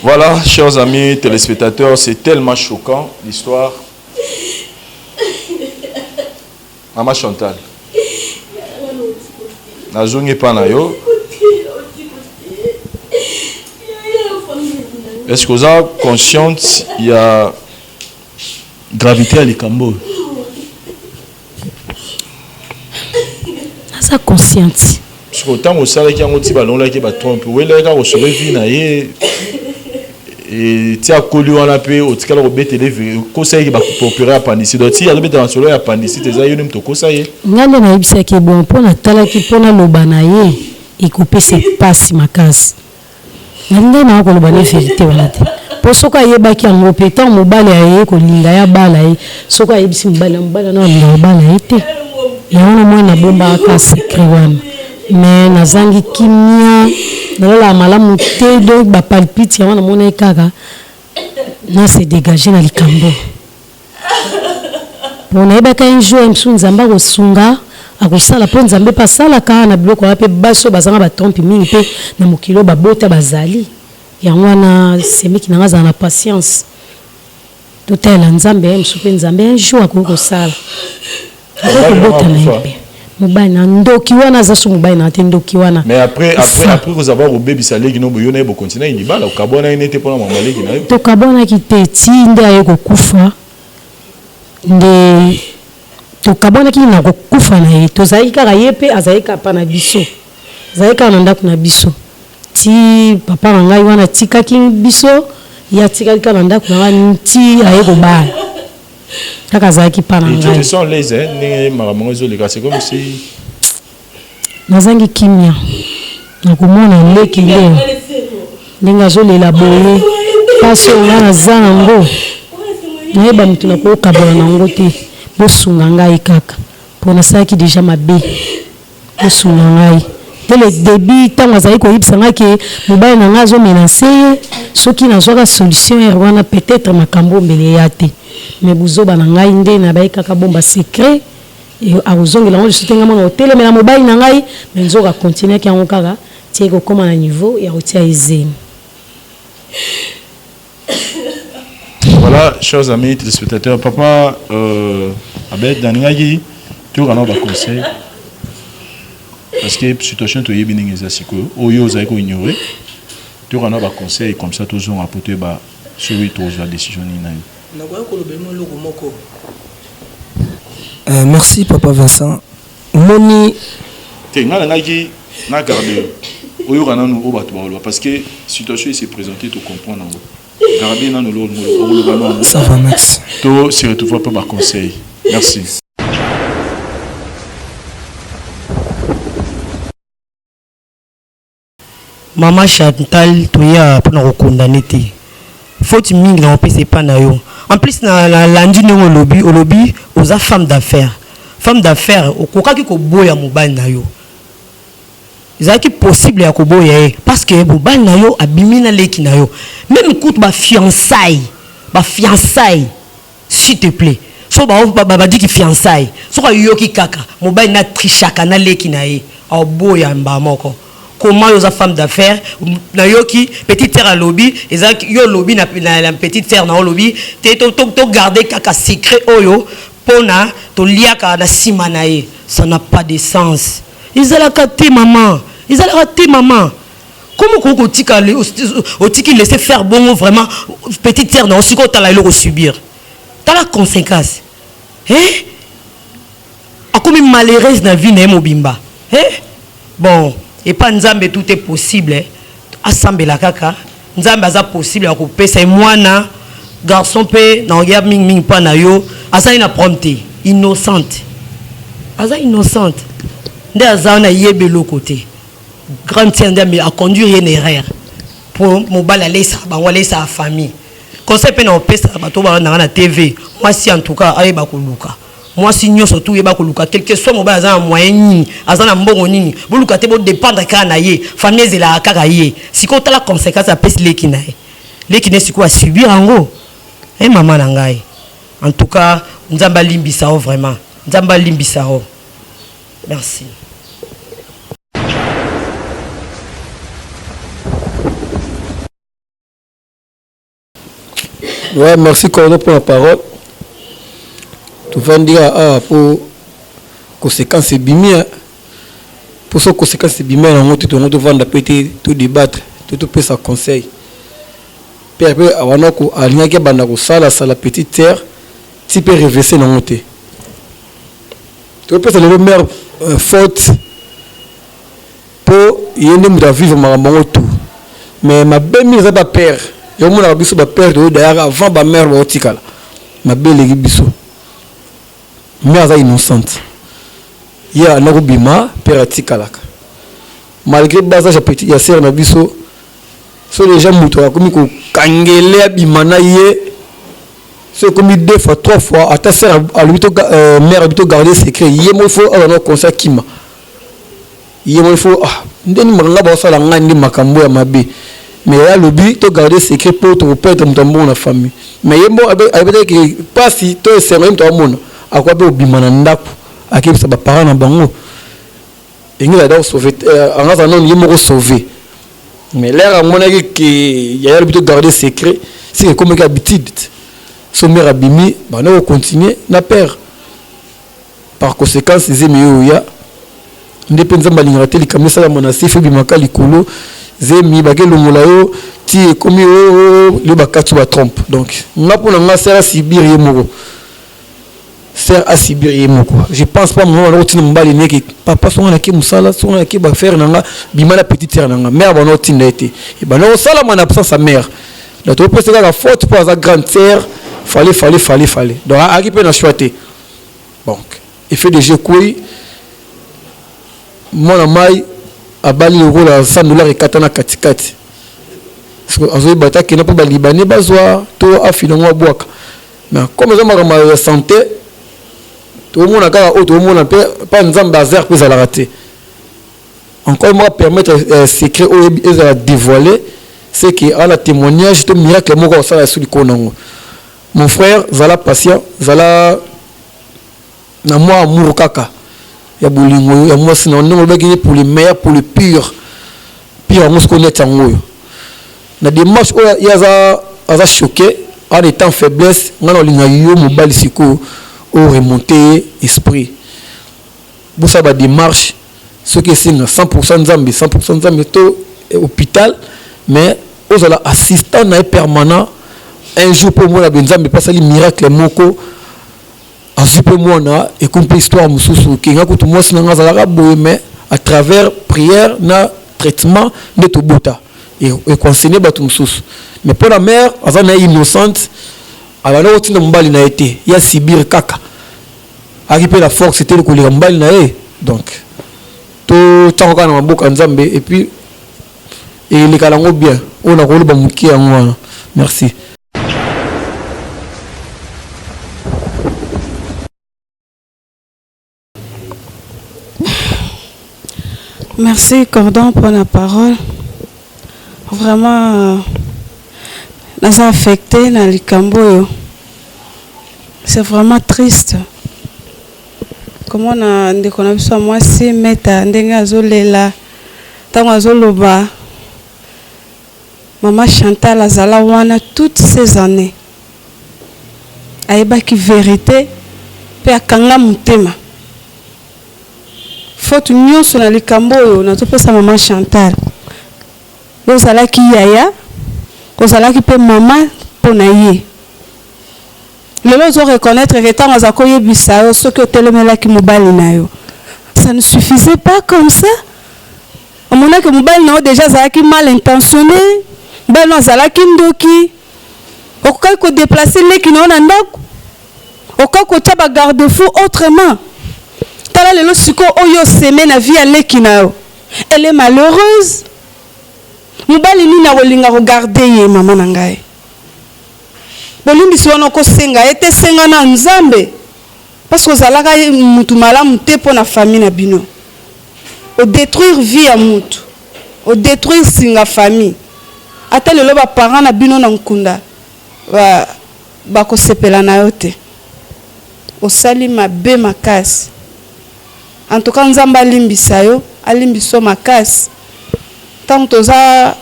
Voilà, chers amis téléspectateurs, c'est tellement choquant l'histoire. Maman Chantal. Nazungi Panayo. Est-ce que vous êtes consciente il y a gravité à l'Ikambo? Nasa consciente. Parce que autant au salaire qui a un petit ballon là qui va tromper, oui là quand on se réveille naïe et tu as collé on a payé au tika le bête les conseils qui va opérer appendicite. Donc si il y a le bête dans solo appendicite, ça y est même to conseiller. Ngande na ibisa ke bon pona tala ki pona loba na ye ikupe se passe makasi. Ngande na ko loba ne vérité wala te. Po soka yeba ki en opétant mobale aye ko linga ya bala ye. Soka yebisi mobale na linga bala ye te. Ya ona mwana bomba ka secret wana. Mais nazangi kimia nalola malamu te donc ba palpite ya wana mona kaka na se dégager na likambo. Bon eba ka un jour msu nzamba ko sunga akosala po nzambe pasala ka na biloko ape baso bazanga ba trompe mingi pe na mokilo ba bota bazali. Ya wana semiki na za na patience. Totela nzambe msu pe nzambe un jour akoko sala. Ko bota na ipe. Mobana ndoki wana za so mobana ate ndoki wana. Mais après vous avoir au baby salé qui no boyo na bo continuer ni bala ukabona inete pona mama leki na yo. To kabona kiteti nde aye kokufa. Nde to kabona ki na kokufa na ye to zaika ka yepe azaika pa na biso. Zaika na ndako na biso. Ti papa ngai wana tika ki biso ya tika ka na ndako na nti aye ko ba. Takazaki pa na ngai. Tu sens les ni maramongo zo les gars c'est comme si nazangi kimia nakomona leki leo ndinga zo lela boye paso ngana zana ngo nayeba mutu nakoka bola na ngo te bosunga ngai kaka pona saki déjà mabe osuna ngai dès le début ntango azali koyebisa ngai ke mobali na ngai azomenase ye soki nazwaka solution ere wana peut-être makambo ombele ya te mais buzoba na ngai nde nabayi kaka bomba secret akozongela yango lisusu te ngai mona otelemela mobali na ngai mais nzoka continuaki yango kaka tie ekokóma na niveau ya kotia ezeni. Voilà, chers amis téléspectateurs, papa Abed Daningagi, tu as un conseil parce que la situation est bien exasiko, oyo zaiko ignorer. Tu as un conseil comme ça tous ont apporté ba sur la décision ni na. Merci papa Vincent. Moni te ngaki na garder oyo kana no obatu ba parce que situation s'est présentée tu comprendre. Gardez dans le ça va, Max. Tout se retrouve pas par conseil. Merci. Maman Chantal, tu es pour condamner. Faut que tu pas en plus, na lundi, au lobby, aux femmes d'affaires. Femmes d'affaires, au cas qui boya mobile na yo. C'est possible à koboya parce que mobile na yo abimina leki na yo. Même coûte ba fiançailles, s'il te plaît. So ba dit ki fiançailles. So ka yo ki kaka, mobile na trichaka na leki na ye. A boya mba moko. Comment yo za femme d'affaires na yo ki petite terre à lobby, yo lobby na petite terre na lobby, to garder kaka secret oyo pona to liaka na simanaye. Ça n'a pas de sens. Ils ont la caté maman. Ils ont raté maman. Comment qu'on tiki laisser faire bon vraiment petite terre non aussi qu'on t'a la subir. T'as la conséquence. Hein? A comme malheureuse na vie na mobimba. Hein? Bon, et pas nzambe tout est possible. Assemble la kaka. Nzambe aza possible à couper c'est moi na garçon pe na regarde ming pa na yo. Asa ina prompté, innocente. Asa innocente. Nde aza na yebe le côté. Grande sœur mais à conduire une erreur pour mobile aller ça ba wala sa famille conseil pe na pesa bato ba na TV moi si en tout cas aye ba koluka moi si nyo surtout ye ba koluka quelque soit mobile azana moyen ni azana mbongo nini boluka te bo dépendre ka na ye famille zela kaka ye siko tala conséquence a pesi leki na ye leki ne siko a subir ango maman na ngai en tout cas nzamba limbisa vraiment nzamba limbisa merci. Ouais, merci Cordo pour la parole. Tu vas dire pour conséquences bimia. Pour ces conséquences bimia, on te vendre péter, tout débattre, tout peut sa conseil. Puis après, on a ko aligner banda ko sala petite terre, tu peux reverser dans monte. Tu peux faire le meilleur faute pour y aller vivre ma tout. Mais ma belle mise à père. Yo mona biso ba père de d'ailleurs avant ba mère ba otikala ma belle biso mère innocente ya na kubima père atikalaka malgré baza ja petit ya sœur na biso so les gens muto akomi ko kangele abima na ye so komi 2 fois 3 fois ata sœur a lui to mère habito garder secret ye mo faut alors conseil kima ye mo faut ndeni manga ba sala ngandi makambo ya mabe. Mais là, le but, tu garder secret pour te perdre ton bon la famille. Mais il y a pas si tu es sérieux, tu as mon. À quoi tu as bimana à qui ça va parler en bango. Il y a d'abord sauvé. En fait, non, il y a sauvé. Mais là, à mon avis, il y a le but de garder secret. C'est comme une habitude. Son mère a bimé, bah nous continuer, n'a peur. Par conséquent, ces amis, il y a. Indépendamment de l'ingratité, les caméras, ça la menace, il faut bimaka l'icolo. Zemi bagelo molayo ti komi le bakatu ba trompe donc ngapo na ngasera sibir yemoko ser a sibir yemoko je pense pas moi na otina mbali neki papa songa na ki musala songa na ki ba faire nanga bimana petite terre nanga mère ba no tinda été et ba no sala mon absence sa mère la to peut la faute pour sa grande sœur fallait donc a qui peut na choiter donc effet de jeu quoi mon amai abali le la $100 katana katikati azoyi bataki na pa ba libanais bazwa to afina ngwa bwaka mais comme ça ma santé to mona kaka o to mona pe pa nzamba bazar pe za la raté encore moi permettre secret aux à dévoiler, c'est que à la témoignage de miracle moko ça sur le Congo. Mon frère Zala patient, Zala na moi amour kaka. Ya bolingo ya moi sinon non le gagner pour le meilleur, pour le pur. Pire on se connaît tango. Na démarche il y a choqué en étant faiblesse, ngana linga yo mobile siko au remonter esprit. Pour ça ba démarche ce qui c'est 100% Zambie, 100% Zambie to hôpital mais aux ala assistant na permanent un jour pour moi la Benzambe pas ça les miracles moko en super moi na et comme histoire mususu ki nga kutu moi sinanga zalaka boye mais à travers prière na traitement de tobota et conseiller batu mususu mais pour la mère azana innocente alors là otina mbali na été ya sibir kaka akipe la force c'était le kolira mbali na e donc to tsangoka na maboka Nzambe et puis et les kalango bien on a rôle bamuki yango merci. Merci Cordon pour la parole. Vraiment, nous a affecté dans les Camboyo. C'est vraiment triste. Comment on a déconné sur moi si meta ndenga zolela tango zoloba maman Chantal azala wana toutes ces années. Aïba qui vérité pe akanga mutema. Faut union sur les Camboyo na tope sa maman Chantal. Ozala ki yaya, ozala ki pe maman ponaye. Le zo reconnaître que tant azakoye bisayo ce que telemela ki mobali na yo. Ça ne suffisait pas comme ça. On mona que mobali na déjà zala ki mal intentionné, ben no zala ki ndoki. Okoka ko déplacer les ki na ndako. Okoka ko taba garde-fou autrement. Tala lelo siko oyo semaine na vie aleki na yo. Elle est malheureuse. Mobali ni na rolinga regarder ye maman na ngai. Bolimbi si wana ko senga ete senga na Nzambe parce que zalaka mutu malamu te po na famille na bino. O détruire vie ya mutu. O détruire singa famille. Ata lelo ba parents na bino na nkunda. Ba ko sepela na yo te. O sali mabe makasi. En tout cas Nzambe alimbisa yo, alimbiso makasi. Tant toza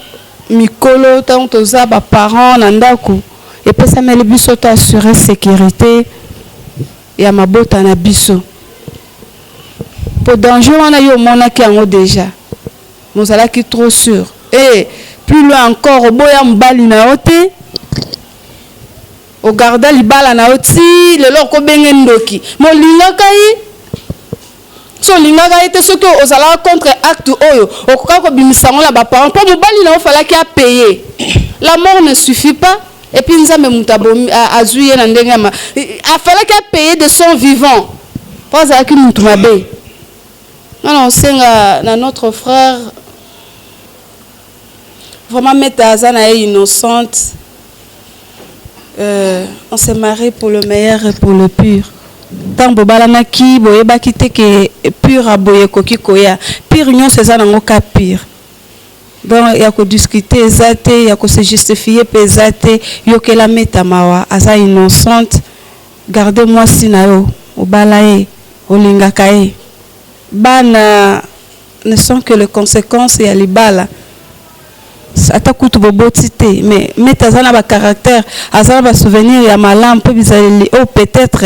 mikolo, tant toza ba parents na ndako. Et puis ça met le biso to assurer sécurité ya mabota na biso. Pour danger wana yo mona ki yango déjà. Mozala ki trop sûr. Et plus loin encore boya mbali na ote. O garda libala na oti le loko benge ndoki. Mo lingaka yi so lingaka ete soki ozala contre acte oyo okoka ko bimisango la ba parents po mobali na ofala ki a payer. La mort ne suffit pas. Et puis nous avons azouye na ndenge ma a fallu qu'il paye de son vivant pas à qui nous trouver non c'est notre frère vraiment mettre Azana est innocente on s'est marié pour le meilleur et pour le pur tant bobalana ki boyeba kite ke pur aboye koki koya pur union c'est ça nango ka pur. Donc il y a que discuter exact, il y a que se justifier exact, il y a que la metamawa asa innocente. Gardez-moi sinayo, au balaye, au lingakaye. Bana ne sont que les conséquences et les bala. Ata kutu bobotité, mais metazana ba caractère, azana ba souvenir ya malam peu bizali o peut-être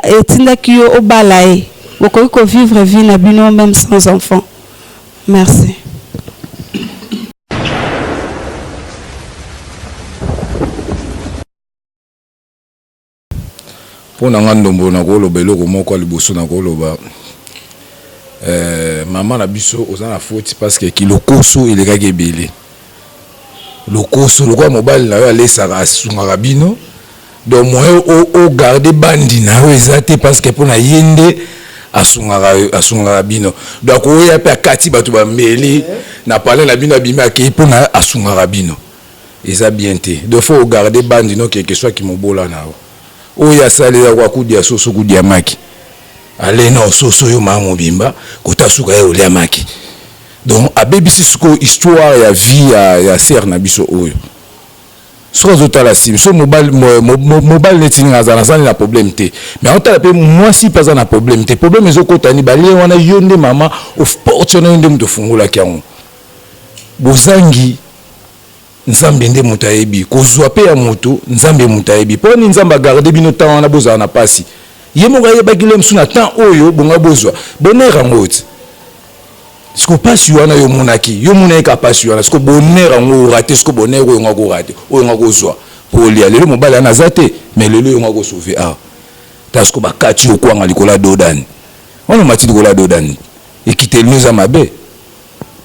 etinda kiyo au balaye. Boko ko vivre vie na bino même sans enfant. Merci. Pour ndombo na koloba eloko moko liboso na koloba maman na biso ozana faute parce que kilokoso elekaki ebele lokoso lokwa mobile na yo alesaka asungaka bino donc moyen o garder bandi na yo ezate parce que pona yende asungaka bino donc oya pe akati bato bambeli na parler na bino abimi akei pona asungaka bino eza bien te donc faut garder bandi no quelque soit qui mobola na yo oya salela kwa kudia soso kudia maki ale na soso yo mama mobimba kota suka yo lia maki donc abebisi siko histoire ya vie ya sœur na biso oyo soki azotala nsima so mobali neti ninga aza nazali na problème te mais aotala mpe mwasi mpe aza na problème te problème ezokotani balie wana yo nde mama oporte wana yo nde moto ofungolaki yango bozangi nzambe nde moto ayebi kozwa mpe ya moto nzambe moto ayebi mpo nini nzambe agarde bino ntango wana bozala na pasi ye moko ayebaki le mosu na temps oyo bonga bozwa bonheur yango ti siko pasi wana yo monaki yo monaki pasi wana siko bonheur yango orate siko bonheur oyo nga korate oyo nga kozwa polia lelo mobali ana za te mais lelo yo nga kosauve ah ta siko bakati yo kwanga likola dodani wana mati likola dodani ekiteli eza mabe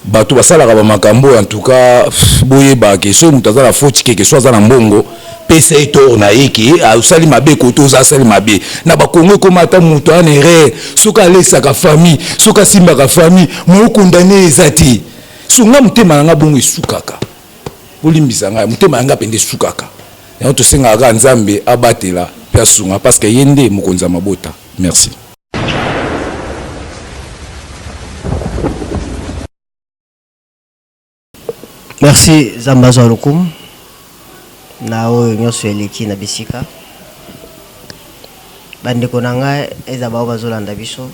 bato basalaka bamakambo en tout cas boyebake so moto aza na foti keke so aza na mbongo pesa etor na ye ke asali mabe koto oza asali mabe na bakongo ekoma ata moto ana erreur soki alesaka famille soki asimbaka famille mookondane eza te so nga motema na nga bongo esukaka bolimbisa ngai motema na nga mpe nde esukaka yango tosengaka kaka nzambe abatela mpe asunga parce que ye nde mokonzi ya mabota. Merci. Merci Zambazo Lukum na oyo nyonso eleki na bisika bandeko na ngai eza bao bazolanda biso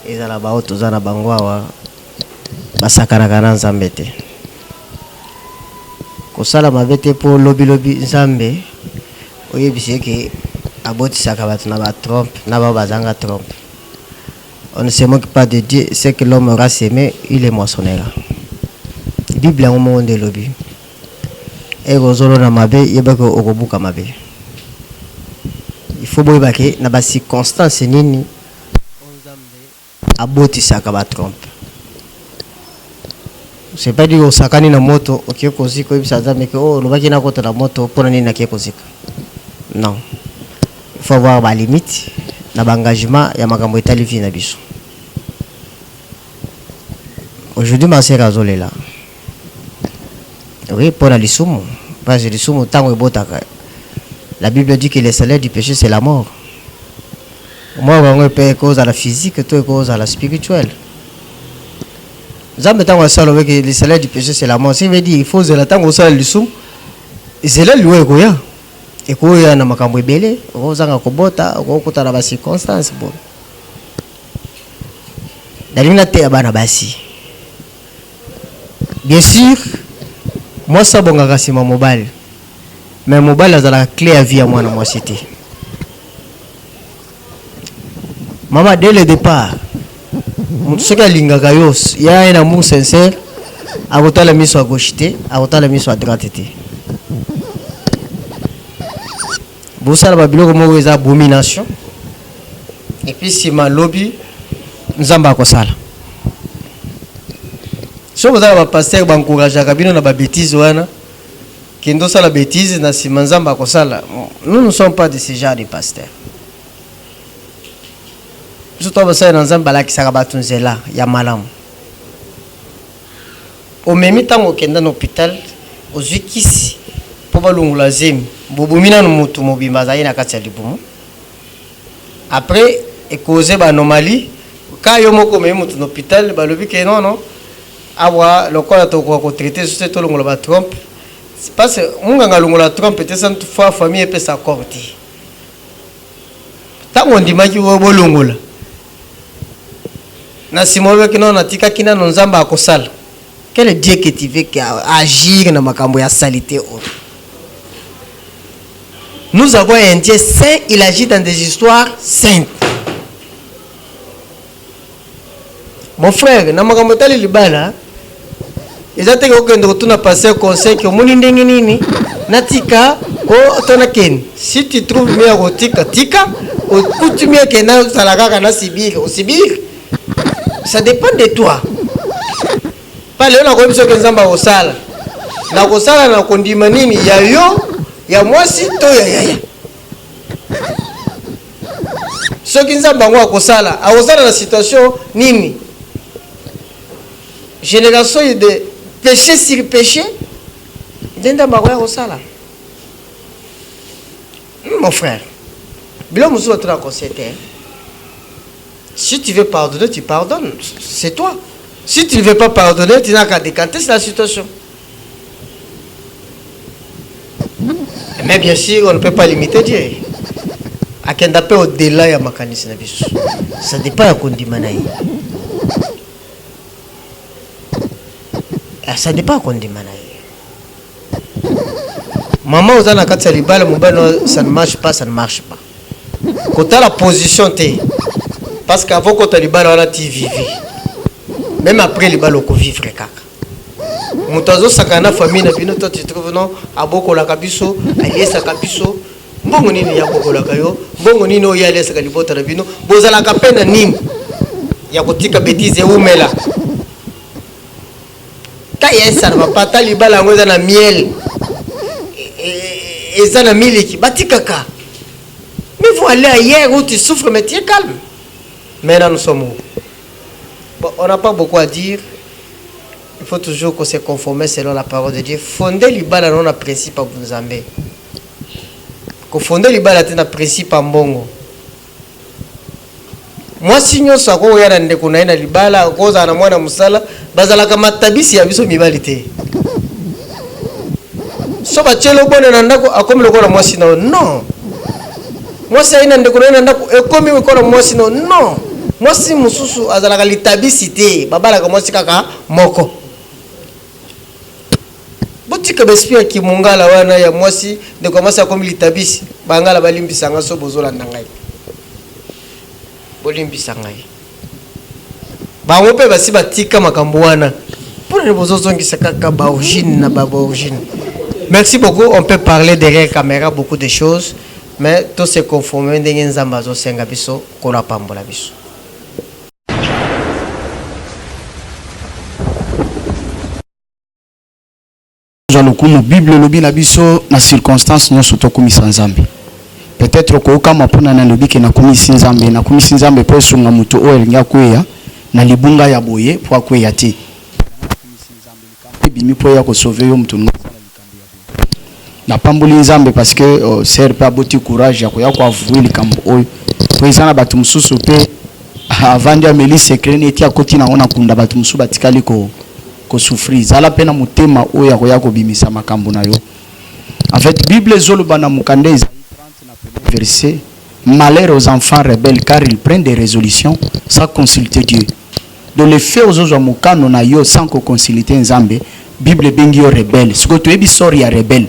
ezala bao toza na bango awa basakanaka na nzambe te kosala mabe te mpo lobilobi nzambe oyebisi eke abotisaka bato na batrompe na bao bazanga trompe. On ne se moque pas de Dieu, c'est que l'homme aura semé, il est moissonnera. Bible en monde de lobby. Et rozolo na mabe yebako okobuka mabe. Il faut boy bake na ba circonstance nini onzambe abotisaka ba trompe. C'est pas dire osakani na moto okie koziko ibisa nzambe ke oh lobaki na kota na moto pona nini na kie kozika. Non. Il faut avoir ba limite na ba engagement ya makambo etali vie na biso. Aujourd'hui ma sœur azolela. Oui, pour la lisumu. Parce que lisumu tango ebotaka. La Bible dit que le salaire du péché c'est la mort. Moi on peut cause à la physique, toi cause à la spirituelle. Zambe tango salo que le salaire du péché c'est la mort. Ça veut dire il faut zela tango sala lisumu. Zela liwe koya. Et koya na makambo ebele, ozanga kobota, okota na ba circonstances bon. Dalina te abana basi. Bien sûr, moi ça bon ngaka sima mobile. Mais mobile a la clé à vie à moi na moi cité. Maman dès le départ, ce que lingaka yos, il y a un amour sincère, à voter la mise à gauche té, à voter la mise à droite té. Vous savez la Bible comme une abomination. Et puis si ma lobby, nous avons pas ça. Si vous avez un pasteur qui encourage à cabine, on a des bêtises, qui nous la bêtise, nous ne sommes pas de ce genre de pasteurs. Surtout si vous avez un zamba qui s'est rabattu là, il y a malam. Au même temps, on est dans l'hôpital, aux Ukis, pour le zim, Bobumina no mutu mobimba zayi na kati ya libumu. Après, et causer une anomalie, quand il y a un hôpital, il y a non. Awa lokola to ko traiter sur cette longue la trompe c'est parce que munga longue la trompe était sans fois famille peut s'accorder tant on dit maki wo bolongola na simowe kino na tika kina no nzamba akosala quel Dieu que tu veux agir na makambo ya salité. Nous avons un Dieu saint, il agit dans des histoires saintes. Mon frère, na makambo tali libala ezate ko kendo tuna passer conseil que moni ndenge nini natika o tona ken si tu trouves mieux rotika tika o coutumier que na salaka na sibir au sibir ça dépend de toi pas le na ko biso ke nzamba o sala na ko sala na kondima nini ya yo ya mwasi to ya yaya ce qui nzamba ngo akosala na situation nini génération de péché sur péché, mon frère, si tu veux pardonner, tu pardonnes, c'est toi. Si tu ne veux pas pardonner, tu n'as qu'à décanter sur la situation. Mais bien sûr, on ne peut pas limiter Dieu. À quel appel au-delà, il y a mécanisme. Ça dépend de condimanaï. Ça dépend de condimanaï. Maman, vous avez la carte salibale, ça ne marche pas, ça ne marche pas. Quand tu as la position, parce qu'avant quand tu as les balles, on a vivre. Même après les balles, on peut vivre. Moutazo sakana famille na bino to tu trouves non aboko la kabiso aliesa kabiso mbongo nini ya boko la kayo mbongo nini o yale saka libota na bino bozala kapena nini ya kotika bêtise umela kaya esa na papa libala ngoza na miel eza na miliki batikaka. Mais vous allez ailleurs où tu souffres mais tu es calme. Maintenant nous sommes où? Bon, on n'a pas beaucoup à dire. Il faut toujours qu'on se conforme selon la parole de Dieu. Fonder l'ibala non a principe à Bunzambe. Qu'on fonder l'ibala tena principe à Mbongo. Moi signyo sako yana ndeko na ina libala koza na mwana musala bazala kama tabisi ya biso mibalite. So ba chelo bona na ndako akomi lokola mwasi na non. Mwasi ina ndeko na ina ndako ekomi lokola mwasi na non. Mwasi mususu azala ka litabisi te babala ka mwasi kaka moko. Botika bespia ki mungala wana ya mwasi de commencer à comme litabisi bangala balimbisa ngaso bozola ndangai bolimbisa ngai bango pe basi batika makambo wana pour ne bozozongisa kaka ba origine na ba origine. Merci beaucoup, on peut parler derrière caméra beaucoup de choses mais tout se conformer ndenge nzamba zo senga biso kola pambola biso. La Bible lobi na biso na circonstance nyonso tokomisa nzambe. Peut-être ko kama pona na lobi ke na komisa nzambe po sunga mutu o elinga kweya na libunga ya boye po kweya te. Bimi po ya ko sauver yo mutu na pamboli nzambe parce que sert pas boti courage ya ko avouer likambo oyo. Po izana batu mususu pe avandi ameli secret neti akoti na ona kunda batu mususu batikali ko souffrir zala pena mutema oya koya ko bimisa makambo na yo. En fait Bible zoloba na mukande Isaïe 30 na verset malheur aux enfants rebelles car ils prennent des résolutions sans consulter Dieu. Donc le fait aux autres mukano na yo sans consulter Nzambe Bible bengi yo rebelle siko to ebi sori ya rebelle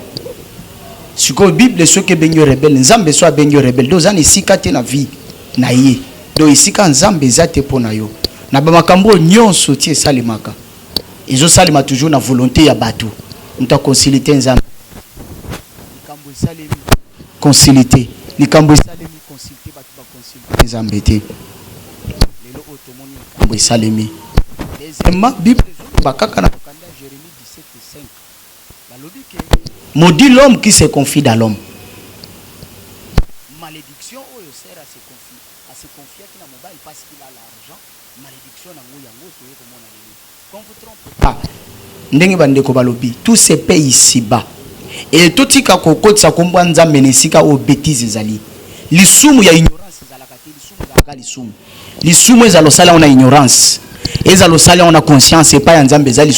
siko Bible soke bengi yo rebelle Nzambe so bengi yo rebelle do zani sikate na vie na ye do isika Nzambe zate pona yo na ba makambo nyonso tie salimaka. Ils ont salima toujours la volonté ya batu. Nous ta concilité nzambe. Likambo salemi concilité. Likambo salemi concilité batu ba concilité nzambe te. Lelo otomoni likambo salemi. Deuxièmement Bible bakaka na kanda Jérémie 17:5. Balobi ke maudit l'homme qui se confie dans l'homme. Malédiction oyo sert à se confier na mobile parce qu'il a l'argent. Malédiction na ngoyango to yo komona lelo. Quand vous trompez ndenge bandeko balobi tout se paye ici-bas et tout tika kokotisa komba nzambe nesika o bêtise ezali lisumu ya ignorance ezalaka te lisumu ezalaka lisumu ezalo sala on a ignorance ezalo sala on a conscience pas ya nzambe ezali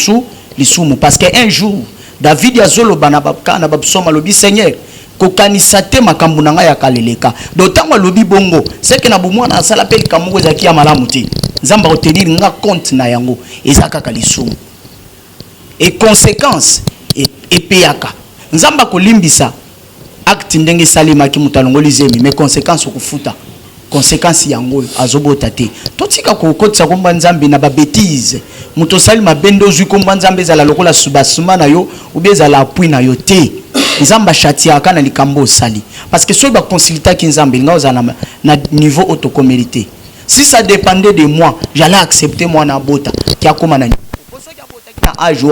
lisumu parce que un jour David azoloba na babkana babsoma lobi Seigneur kokanisa te makambo na ngai ya kaleleka d'autant lobi bongo c'est que na bomwana sala pe likambo ezaki ya malamu te nzamba retenir nga compte na yango ezaka kalisumu et conséquence et peyaka nzamba kolimbisa acte ndenge salima ki mutalongoli zemi mais conséquence okufuta conséquence yango azobota te totika kokotisa komba nzambe na ba bêtise muto salima bendo zui komba nzambe za la lokola subasuma na yo ubeza la appui na yo te nzamba chatia kana likambo sali parce que so ba consulta ki nzambe ngaoza na niveau autocomérité. Si ça dépendait de moi, j'allais accepter moi na bota qui a comme na âge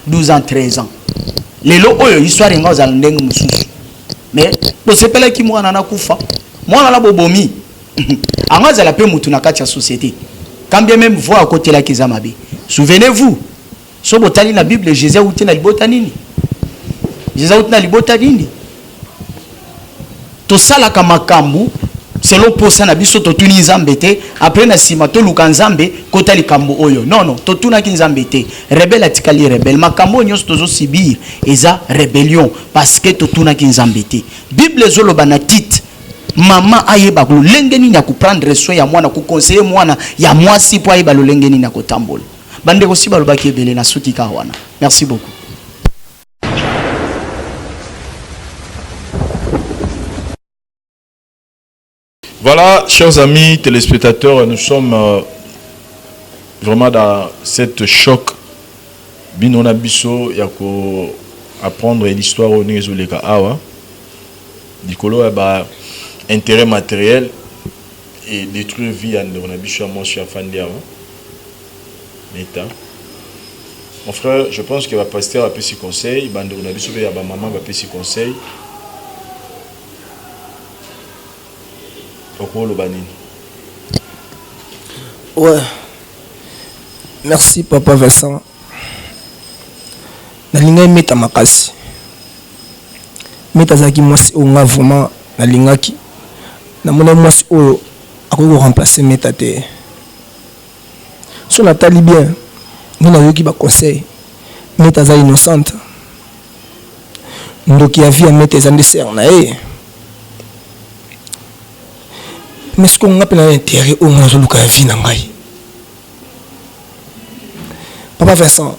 12 ans 13 ans. Les lo oyo histoire ngaoza ndenge mususu. Mais to sepela ki mwana na kufa. Mwana la bobomi. Angaza la pe mutu na kati ya société. Quand bien même voir à côté la kizamabe. Souvenez-vous. So botali na Bible Jésus uti na libota nini? Jésus uti na libota nini? To sala kama kambu selon posa na biso totuni nzambe te après na sima toluka nzambe kota likambo oyo non totunaki nzambe te rebelle atikali rebelle makambo nyonso tozosibir eza rébellion parce que totunaki nzambe te bible ezoloba na Tite mama ayeba lolenge nini ya kuprendre soin ya mwana kukonseiller mwana ya mwasi po ayeba lolenge nini ya kotambola bande kosi balobaki ebele na sutika wana. Merci beaucoup. Voilà, chers amis téléspectateurs, nous sommes vraiment dans cette choc. Binona biso yako apprendre l'histoire au Nizoleka Awa. Dikolo ba intérêt matériel et détruire vie on a biso moi sur Fandia. L'état. Mon frère, je pense que va pasteur a pu ses conseils, bande on a biso ya ba maman va pu ses conseils. Ouais. Merci Papa Vincent. Nalinga meta makasi. Meta zaki mwasi onga vraiment nalingaki. Na mona mwasi oyo akoko remplacer meta te. So natali bien. Nina yoki ba conseil. Meta za innocente. Ndoki ya vie meta za ndese na e. Mais ce qu'on appelle un intérêt au moins de la vie dans Papa Vincent,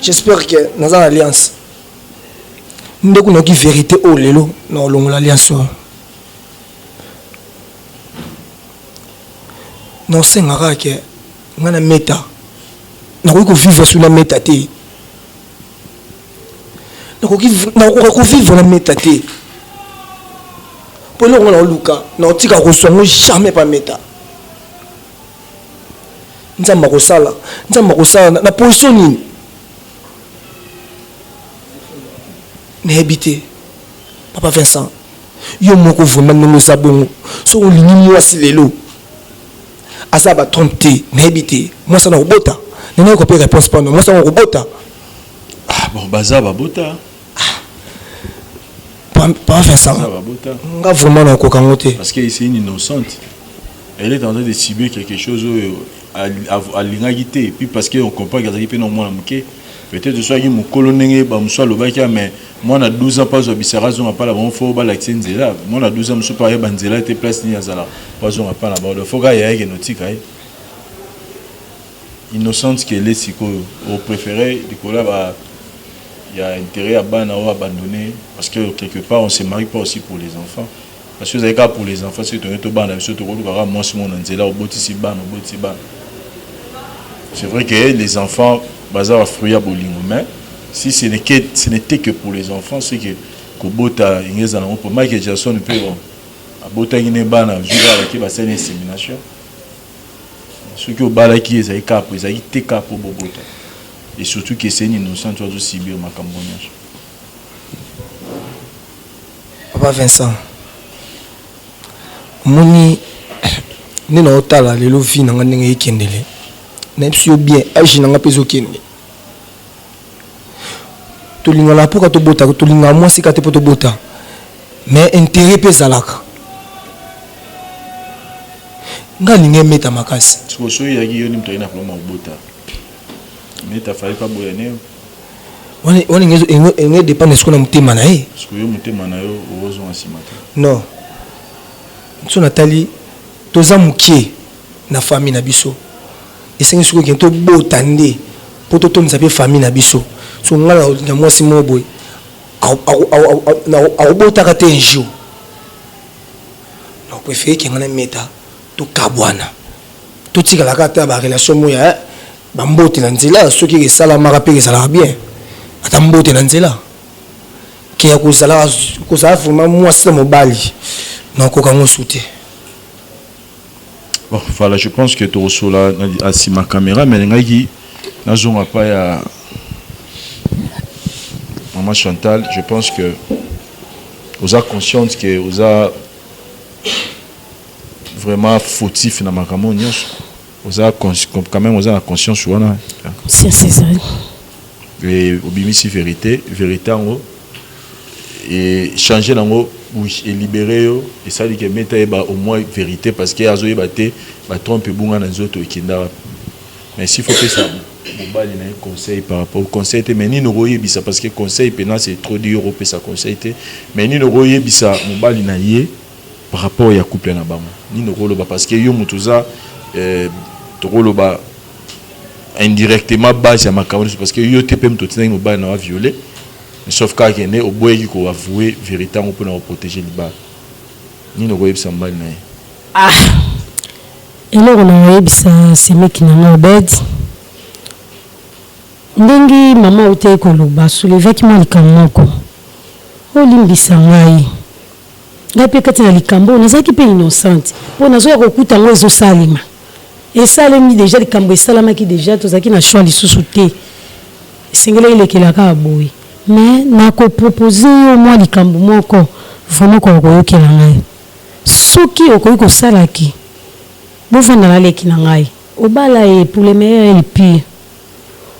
j'espère que dans l'alliance, nous avons une vérité au lelo dans l'alliance. Nous savons que nous avons une méta. Nous avons vivre sur la méta. Nous avons vivre la méta. Pour le moment, Luka, nous ne jamais pas méta. Nous avons la position ni. N'habité. Papa Vincent, yo moko vraiment nous sabon. So on ligne moi si lelo. Asa ba tromper, n'habité. Moi ça na robota. N'ai pas réponse pas moi ça na robota. Ah bon baza ba bota. Pas Vincent. On vraiment dans kokangote. Parce que c'est une innocente. Elle est en train de cibler quelque chose à l'inagité. Et puis parce qu'on comprend qu'elle a non moins la peut-être que soit mon colonel, soit le bac, mais moi, on 12 ans, pas au Bissara, on n'a pas la bonne fois, on a la moi, on a 12 ans, je suis pas à Banzela, t'es place ni à Zala. Pas on n'a pas la bonne fois, il y a une nautique. Innocente qu'elle est, si au préféré, du coup là, il y a intérêt à abandonner parce que quelque part on ne se marie pas aussi pour les enfants. Parce que cas pour les enfants, c'est vrai que les enfants, mais si ce n'était que pour les enfants, c'est que Kobota, pour Michael Jackson, peut Abota une banne qui va faire une insémination. Ceux qui ont balaki, ils ont été cas pour Bobota. Et surtout que c'est une innocente, tu as aussi bien ma cambonnage. Papa Vincent, moni nina otala lelo vi nanga ndenge ekendele. Na biso bien agi nanga peso kende. Tolinga la poka to bota, tolinga mwasi kate poto bota. Mais intérêt pe zalaka. Nga linga meta makasi. Tsoso yaki yoni mto ina problème bota. Mais tu as fallu pas boyer. On est dépend de ce qu'on a monté manaï. Parce que yo monté manaï au roson asimata. Non. So Nathalie, toza mukie na famille na biso. Et c'est ce que to botande pour to tonza pe famille na biso. So ngala na mwasi mo boy. A botaka te un jour. Donc préféré que ngana meta to kabwana. To tika la kata ba relation moya. Bambote na nzela soki ke sala mara pe ke sala bien atambote na nzela ke ya kozala vraiment mwasi mobali na kokango souté. Bon voilà, je pense que tu reçois là à ma caméra mais ngaki nazonga pas ya maman Chantal, je pense que vous êtes consciente que vous êtes vraiment fautif dans ma caméra. Vous avez quand même vous avez conscience sur ça. C'est ça. Et au bimisi vérité en haut et changer en haut oui, et libéré, et ça dit que mettre au moins vérité parce que azo yebate ba trompe bunga na zoto ikinda. Mais s'il faut que ça mobile na conseil par rapport au conseil mais ni no yebisa parce que conseil pena c'est trop dur au ça conseil mais ni no yebisa mobile na yé par rapport ya couple na bango. Ni no rolo parce que yo mutuza to rolo ba indirectement base ya makambo parce que yo tepem to tsena mobile na violé. Sauf quand il est au bout il faut avouer véritablement pour nous protéger les bas. Ni nous voyons ça mal naï. Ah. Et là on a voyé ça c'est mec qui n'a pas bête. Ndengi maman ote ko loba soulever qui m'a likamoko. O limbisa ngai. Ngapi kati na likambo na zaki pe innocente. Po na zo ya kokuta ngo ezo salima. Et ça le mi déjà likambo salama ki déjà to zaki na choix lisusu te. Singela ile kelaka boy. Mais na ko proposer au moins likambo moko vraiment ko koyokela ngai soki okoyi kosalaki bovanda na leki na ngai obala e pour le meilleur et le pire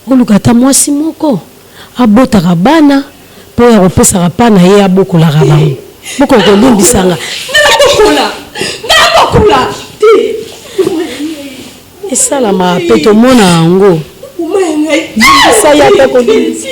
olukata mwasi moko abotaka bana po ya kopesaka pana ye abokolaka bango boko kolimbisanga nakokula esalama pe tomona yango bisa ya pe kolimbisa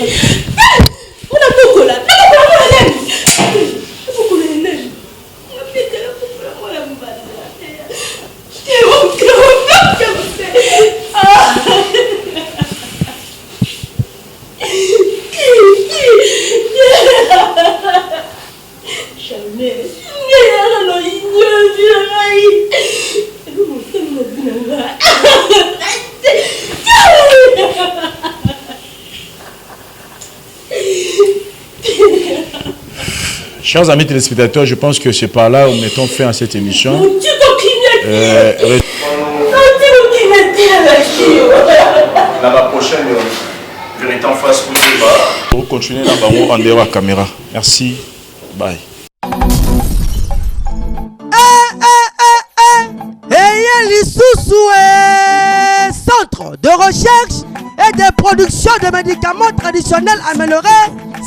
Chers amis téléspectateurs, je pense que c'est par là où nous mettons fin à cette émission. La prochaine vérité en face pour continuer là-bas en dehors de la caméra. Merci. Bye. Centre de recherche et de production de médicaments traditionnels améliorés,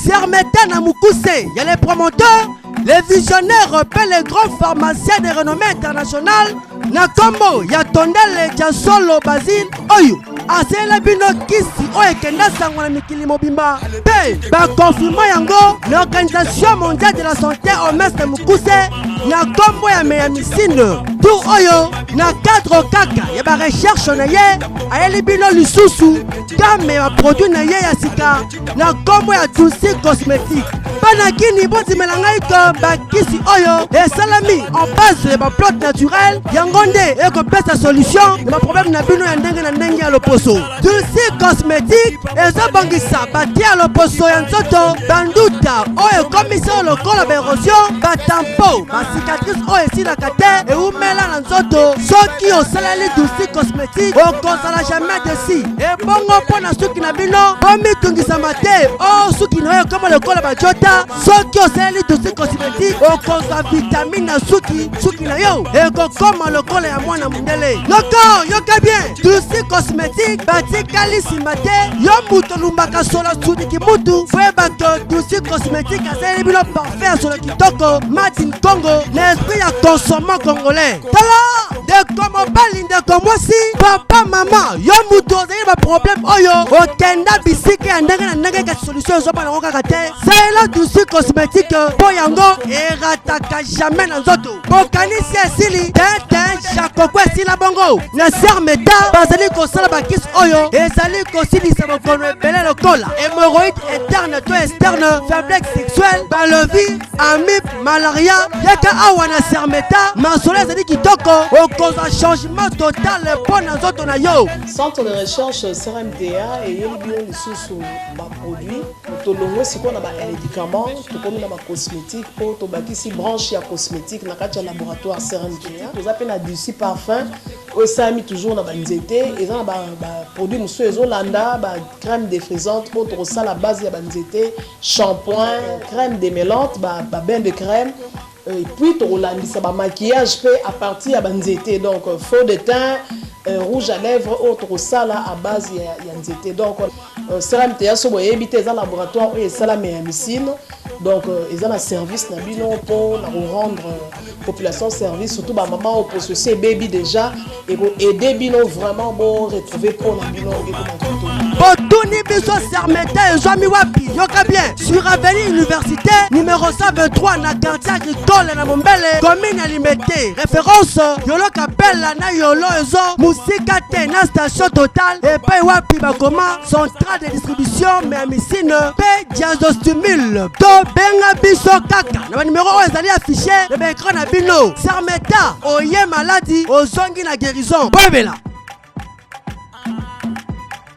Sermeten à Mukuse. Il y a les promoteurs, les visionnaires, les grands pharmaciens de renommée internationale. Nakombo, il y a Tondel, Jansolo, Basile, Oyo. Asela bino kisi oyo kenda sango na mikili mobimba pe ba confirmant yango l'Organisation mondiale de la santé OMS de Mukuse na kombo ya meyamisine tout oyo na cadre kaka ya ba recherche na ye ayeli bino lisusu game ya produit na ye ya sika na kombo ya Tulsi cosmétique bana kini botimela ngai to ba kisi oyo esalami en base ya ba plante naturelle yango nde ekopesa solution ya ba problème na bino ya ndenge na ndenge ya loposo Tulsi cosmétique ezobongisa batia loposo ya nzoto banduta oyo ekomisa lokola baérosion batampo basicatrice oyo esilaka te eumela na nzoto soki osaleli Tulsi cosmétique okozala jamais desi ebongo mpo na suki na bino bomitungisama te o suki na oyo ekoma lokola bajota soki osaleli Tulsi cosmétique okozwa vitamine na suki na yo ekokoma lokola ya mwana mondele loko yoka bien Tulsi cosmétique batikali nsima te yo mutu olumbaka solo sudiki mutu foyeba to Tulsi cosmétique asaleli bino parfait ya solo kitoko Martin Congo na esprit ya consommant congolais tala ndeko mobali ndeko mwasi papa mama yo mutu ozali baproblème oyo okenda bisika ya ndenge na ndenge kasi solution ezobana ngo kaka te salela Tulsi cosmétique mpo yango erataka jamais na nzoto bokanisi esili tete jakoko esila bongo na Sermeta bazali kosala bakisi oyo ezali kosilisa bokono ebele lokola hémorroïde interne to externe faiblesse sexuelle balovi amibe malaria yaka awa na Sermeta masolo ezali kitoko okozwa changement total mpo na nzoto na yo centre de recherche CRMDA eyeli bino lisusu baproduit tolongo sikoyo na bamédicament tokomi na bacosmétique mpo tobakisi branche ya cosmétique na kati ya laboratoire CRMDA toza mpe na Dulci parfum oyo esalami toujours na banzete eza na baproduit mosusu ezolanda bacrème défrisante mpo tokosala base ya banzete shampoing crème démêlante babain de crème et puis tokolandisa bamaquillage mpe à partir ya banzete donc faux de teint rouge à lèvres oyo tokosala à base ya nzete donc CRMDA so boyebi te eza laboratoire oyo esalami ya misine donc ils ont un service na bino pour rendre population service surtout ba maman pour ce baby déjà et pour aider bino vraiment bon retrouver pour na bino et Botuni biso Sermeta et Joami Wapi yoka bien sur avenue université numéro 123 na quartier agricole na Mombele commune Limité référence yolo kapela na yolo ezo musika te na station Total et pe Wapi bakoma centrale de distribution mais misine pe diazostimule to benga biso kaka na numéro ezali affiché le écran na bino Sermeta oye maladie ozongi na guérison bebela